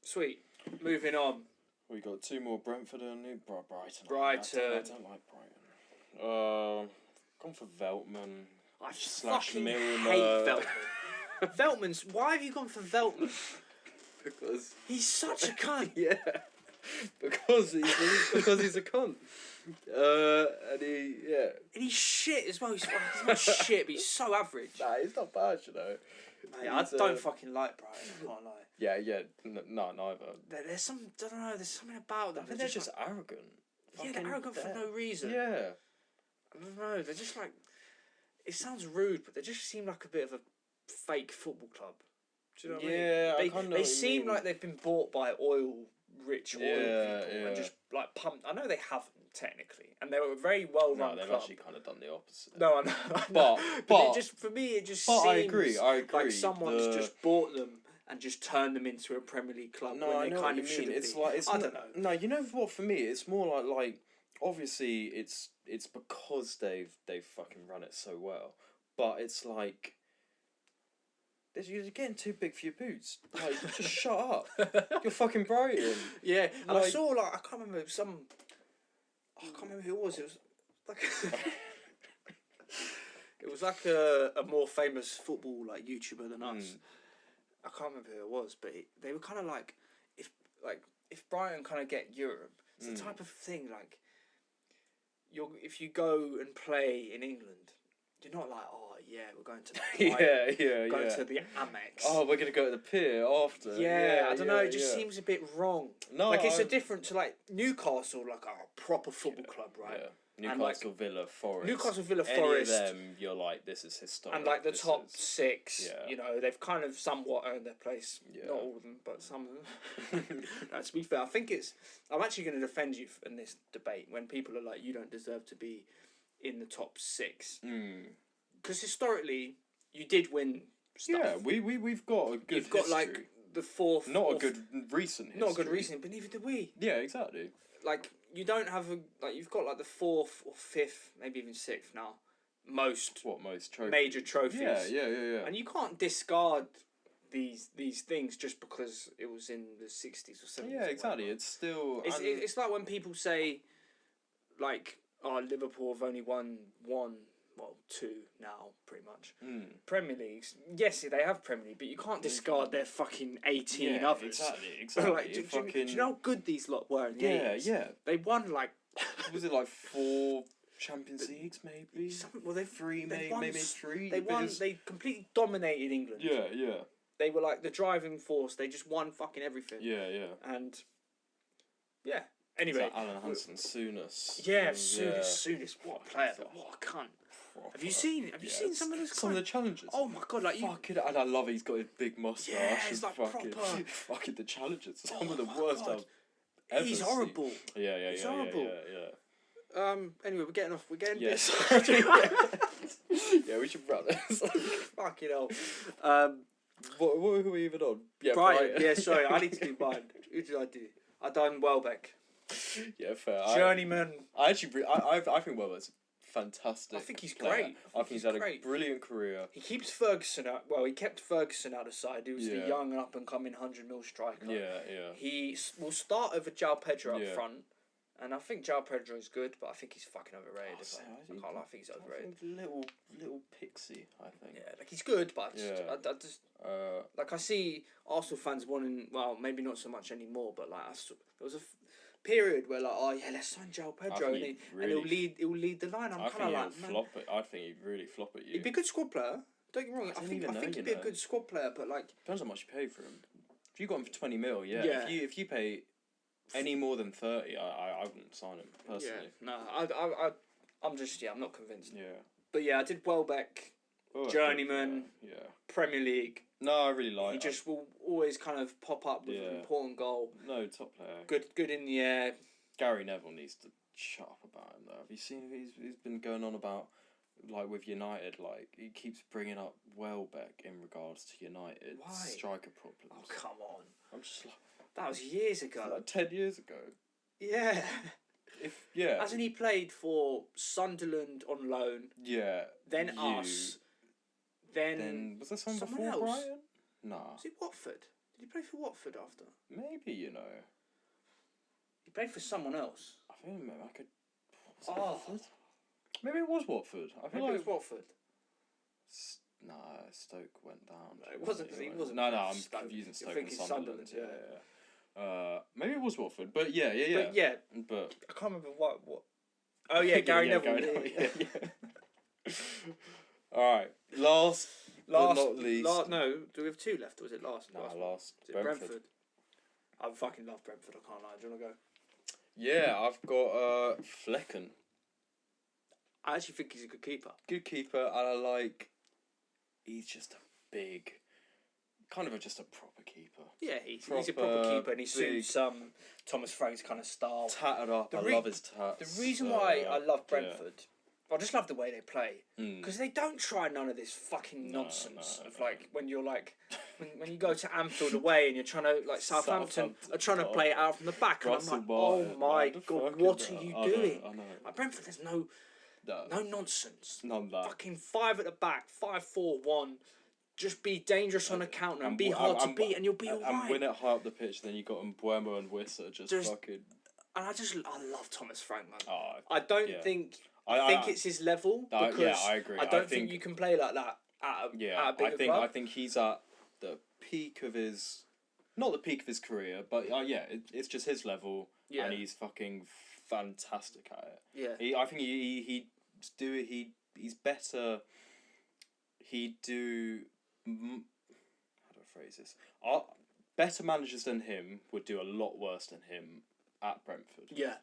Sweet. Moving on. We got 2 more, Brentford and Brighton. Brighton. I don't like Brighton. Gone for Veltman. I fucking hate Veltman. Veltman's. Why have you gone for Veltman? Because he's such a cunt. Yeah. Because he's a cunt. And he's shit as well. He's not shit, but he's so average. Nah, he's not bad, you know. Mate, I don't fucking like Brighton. I can't lie. Yeah. No, neither. There's some. I don't know. There's something about them. I think they're just arrogant. Yeah, they're arrogant for no reason. Yeah. I don't know. They're just like. It sounds rude, but they just seem like a bit of a fake football club. Do you know what I mean? I kind of know they what you seem mean. like they've been bought by rich oil people, and just like pumped. I know they haven't technically, and they were a very well run. No, they've club. actually kind of done the opposite. No, I know. But it just for me, it just seems I agree. like someone's just bought them and just turned them into a Premier League club. No, when I they know kind what of you mean. shouldn't It's be. like it's I not, don't know. No, you know what? For me, it's more like obviously it's because they've fucking run it so well, but it's like. You're getting too big for your boots. Like, just shut up. You're fucking Brighton. Yeah, and like, I saw I can't remember I can't remember who it was. It was like it was like a more famous football YouTuber than us. I can't remember who it was, but they were kind of like if Brighton kind of get Europe, it's the type of thing if you go and play in England. You're not like, oh yeah, we're going to the going to the Amex. Oh, we're gonna go to the pier after. Yeah, I don't know. It just seems a bit wrong. No, it's a different to Newcastle, a proper football club, right? Yeah. Newcastle, Villa, Forest. Newcastle, Villa, Any Forest. of them, you're like, this is historic. And the top six, Yeah. they've kind of somewhat earned their place. Yeah. Not all of them, but some of them. No, to be fair, I think I'm actually going to defend you in this debate when people are like, you don't deserve to be in the top six. Because historically, you did win stuff. Yeah, we've got a good You've got history. the fourth. Not a good recent history. Not a good recent, but neither did we. Yeah, exactly. You don't have you've got the fourth or fifth, maybe even sixth now. Most trophies? major trophies. Yeah. And you can't discard these things just because it was in the 60s or 70s. Yeah, exactly. It's still. It's like when people say, Liverpool have only won two now, pretty much. Premier Leagues, yes, they have Premier League, but you can't discard their fucking 18 others. Exactly. Do you know how good these lot were in the 80s? Yeah. They won was it 4 Champions Leagues maybe? They've 3 maybe 3. They won. They completely dominated England. Yeah. They were the driving force. They just won fucking everything. Yeah. And yeah. Anyway, Alan Hansen, Souness. Yeah, Souness. What a player! What a cunt. Have you seen some of those? Some of the challenges. Oh my god! Fucking, and I love he's got his big moustache. Yeah, it's fucking, proper. Fucking the challenges. Some of the worst I've ever He's seen. horrible. Yeah. He's horrible. Yeah. Anyway, we're getting off. We're getting. Yes. Yeah, we should run this. Fucking hell. What were we even on? Yeah, Brighton. Yeah, sorry. I need to do mine. Who did I do? I done Welbeck. Yeah, fair. Journeyman. I think Welbeck's fantastic. I think he's player. great. I think he's had a brilliant career. He keeps Ferguson out. Well, he kept Ferguson out of side. He was the Yeah. young and up and coming 100 mil striker. Yeah. He will start over João Pedro up front, and I think João Pedro is good, but I think he's fucking overrated. I think he's overrated. Little pixie, I think. Yeah, he's good, but I see Arsenal fans wanting. Well, maybe not so much anymore, but there was a period where let's sign João Pedro and he'll lead the line. I'm kind of flop it. I think he'd really flop at you. He'd be a good squad player. Don't get me wrong. I think he'd be a good squad player, but depends how much you pay for him. If you got him for 20 mil, yeah. If you pay any more than 30, I wouldn't sign him personally. Yeah, I'm not convinced. Yeah. But yeah, I did Welbeck, Journeyman, Premier League. No, I really like. He just will always kind of pop up with an important goal. No, top player. Good in the air. Gary Neville needs to shut up about him though. Have you seen he's been going on about with United? He keeps bringing up Welbeck in regards to United striker problems. Oh come on! I'm just that was years ago. 10 years ago. Yeah. Hasn't he played for Sunderland on loan? Yeah. Then us. Then was there someone before else? Brighton? Nah. Was it Watford? Did he play for Watford after? Maybe He played for someone else. I think maybe I could. Watford? Maybe it was Watford. It was Watford. Nah, Stoke went down. No, it wasn't. He wasn't. No, I'm confusing Stoke and Sunderland. Yeah. Maybe it was Watford, but yeah. But I can't remember what. Oh yeah, Gary Neville. Yeah. All right, last but not least. No, do we have two left, or was it last? Last. Is it Brentford? I fucking love Brentford. I can't lie. Do you want to go? Yeah, I've got Flecken. I actually think he's a good keeper. Good keeper, and I like. He's just a big, just a proper keeper. Yeah, he's a proper keeper, and he suits Thomas Frank's kind of style. Tattered up. I love his tats. The reason why I love Brentford, I just love the way they play, because they don't try none of this fucking nonsense of like when you're like when you go to Anfield away and you're trying to like Southampton are trying to play it out from the back, and I'm like, oh my god, what are you doing? I know. Like Brentford, there's no nonsense. None of that. Fucking 5 at the back, 5-4-1. Just be dangerous on a counter and be hard to beat, and you'll be alright. And win it high up the pitch, then you got Mbuemo and Wissa just fucking. And I love Thomas Frank, man. Oh, I don't think. I think it's his level because I agree. I don't think you can play like that at a bigger club. I think he's at the peak of his, not the peak of his career, but it's just his level, and he's fucking fantastic at it. Yeah, I think he's better. He'd do. How do I phrase this? Better managers than him would do a lot worse than him at Brentford. Yeah.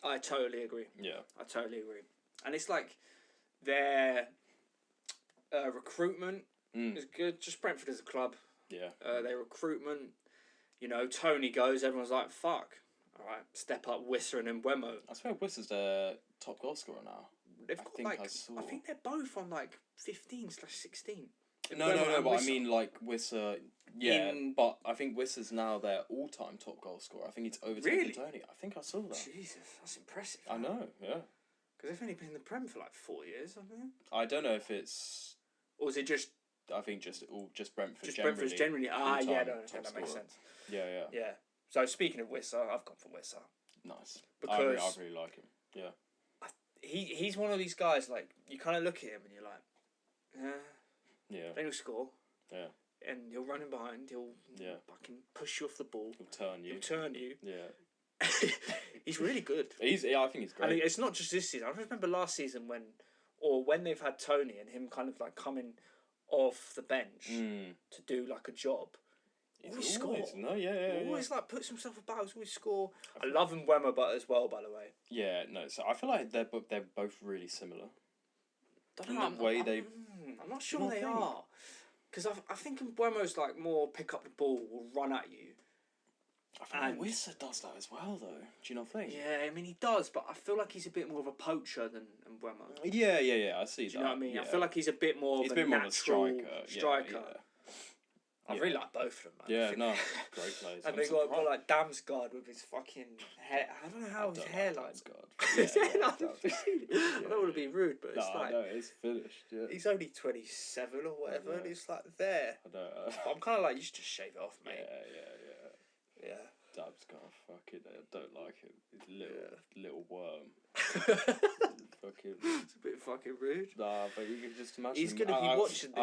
I totally agree. Yeah, I totally agree. And it's like their recruitment is good. Just Brentford as a club. Yeah. Their recruitment, Tony goes, everyone's like, fuck. All right, step up Wissa and Mbuemo. I swear Wissa's their top goal scorer now. I think they're both on like 15/16. No, but I mean like Wissa. Yeah, but I think Wissa's now their all-time top goal scorer. I think it's overtaken Tony. I think I saw that. Jesus, that's impressive. I know, yeah. Because they've only been in the Prem for like 4 years, haven't they? I don't know if it's. Or is it just? I think just Brentford. Just Brentford's generally. That makes sense. Yeah. So speaking of Wissa, I've gone for Wissa. Nice. Because I really like him. Yeah. He's one of these guys, like, you kind of look at him and you're like, yeah. Then he'll score. Yeah. And he'll run in behind. He'll fucking push you off the ball. He'll turn you. Yeah. He's really good. I think he's great. And it's not just this season. I remember last season when they've had Tony and him kind of like coming off the bench to do like a job. Always score. Always like puts himself about. Always score. I love Mbuemo but as well, by the way. Yeah, no. So I feel like they're both really similar. I'm not sure they are, because I think Mbuemo's like more pick up the ball, will run at you. I think Wissa does that as well, though. Do you not think? Yeah, I mean he does, but I feel like he's a bit more of a poacher than Mbuemo. Yeah. I see that. Do you know what I mean? Yeah. I feel like he's a bit more of a natural striker. Yeah. I really like both of them, man. Yeah, no, great players. And they got like Damsgaard with his fucking hair. I don't know how his hairline. I don't want to be rude, but it's like. No, it's finished. Yeah. He's only 27 or whatever, and he's like there. I know. But I'm kind of like, you should just shave it off, mate. Yeah. Damsgaard, fucking, I don't like him. He's little worm. Fucking. It's a bit fucking rude. Nah, but you can just imagine. He's gonna be watching this.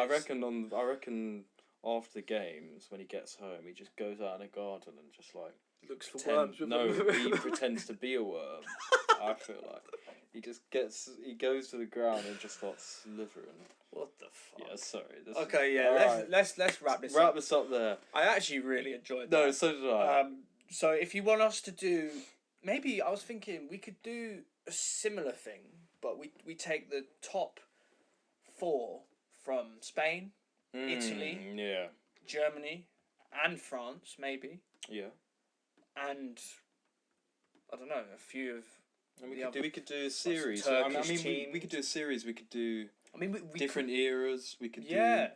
I reckon. After the games, when he gets home, he just goes out in a garden and just like looks for worms. He pretends to be a worm. I feel like he goes to the ground and just starts slithering. What the fuck? Yeah, sorry. Let's wrap this. Wrap this up there. I actually really enjoyed that. No, so did I. So if you want us to do, maybe I was thinking we could do a similar thing, but we take the top 4 from Spain. Italy, Germany, and France, maybe. Yeah. And I don't know, a few of. And we could do a series. We could do a series. We could do. We different eras. We could do. Yeah.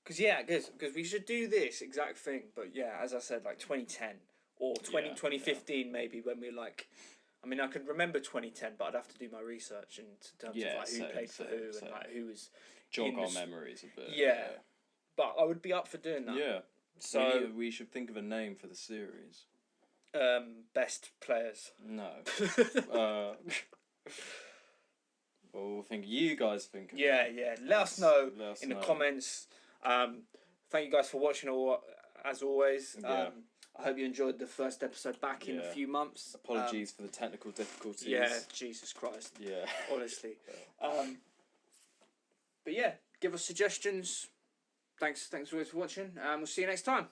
Because we should do this exact thing, but as I said, like 2010 or 2015 maybe, when we're like. I mean, I could remember 2010, but I'd have to do my research in terms of like who played for who and like who was. Jog our memories a bit. Yeah. But I would be up for doing that. Yeah. So we should think of a name for the series. Best players. No. Well, you guys think of it. Yeah. Let us know in the comments. Thank you guys for watching as always. Yeah. I hope you enjoyed the first episode back in a few months. Apologies for the technical difficulties. Yeah, Jesus Christ. Yeah. Honestly. But give us suggestions. Thanks for watching. We'll see you next time.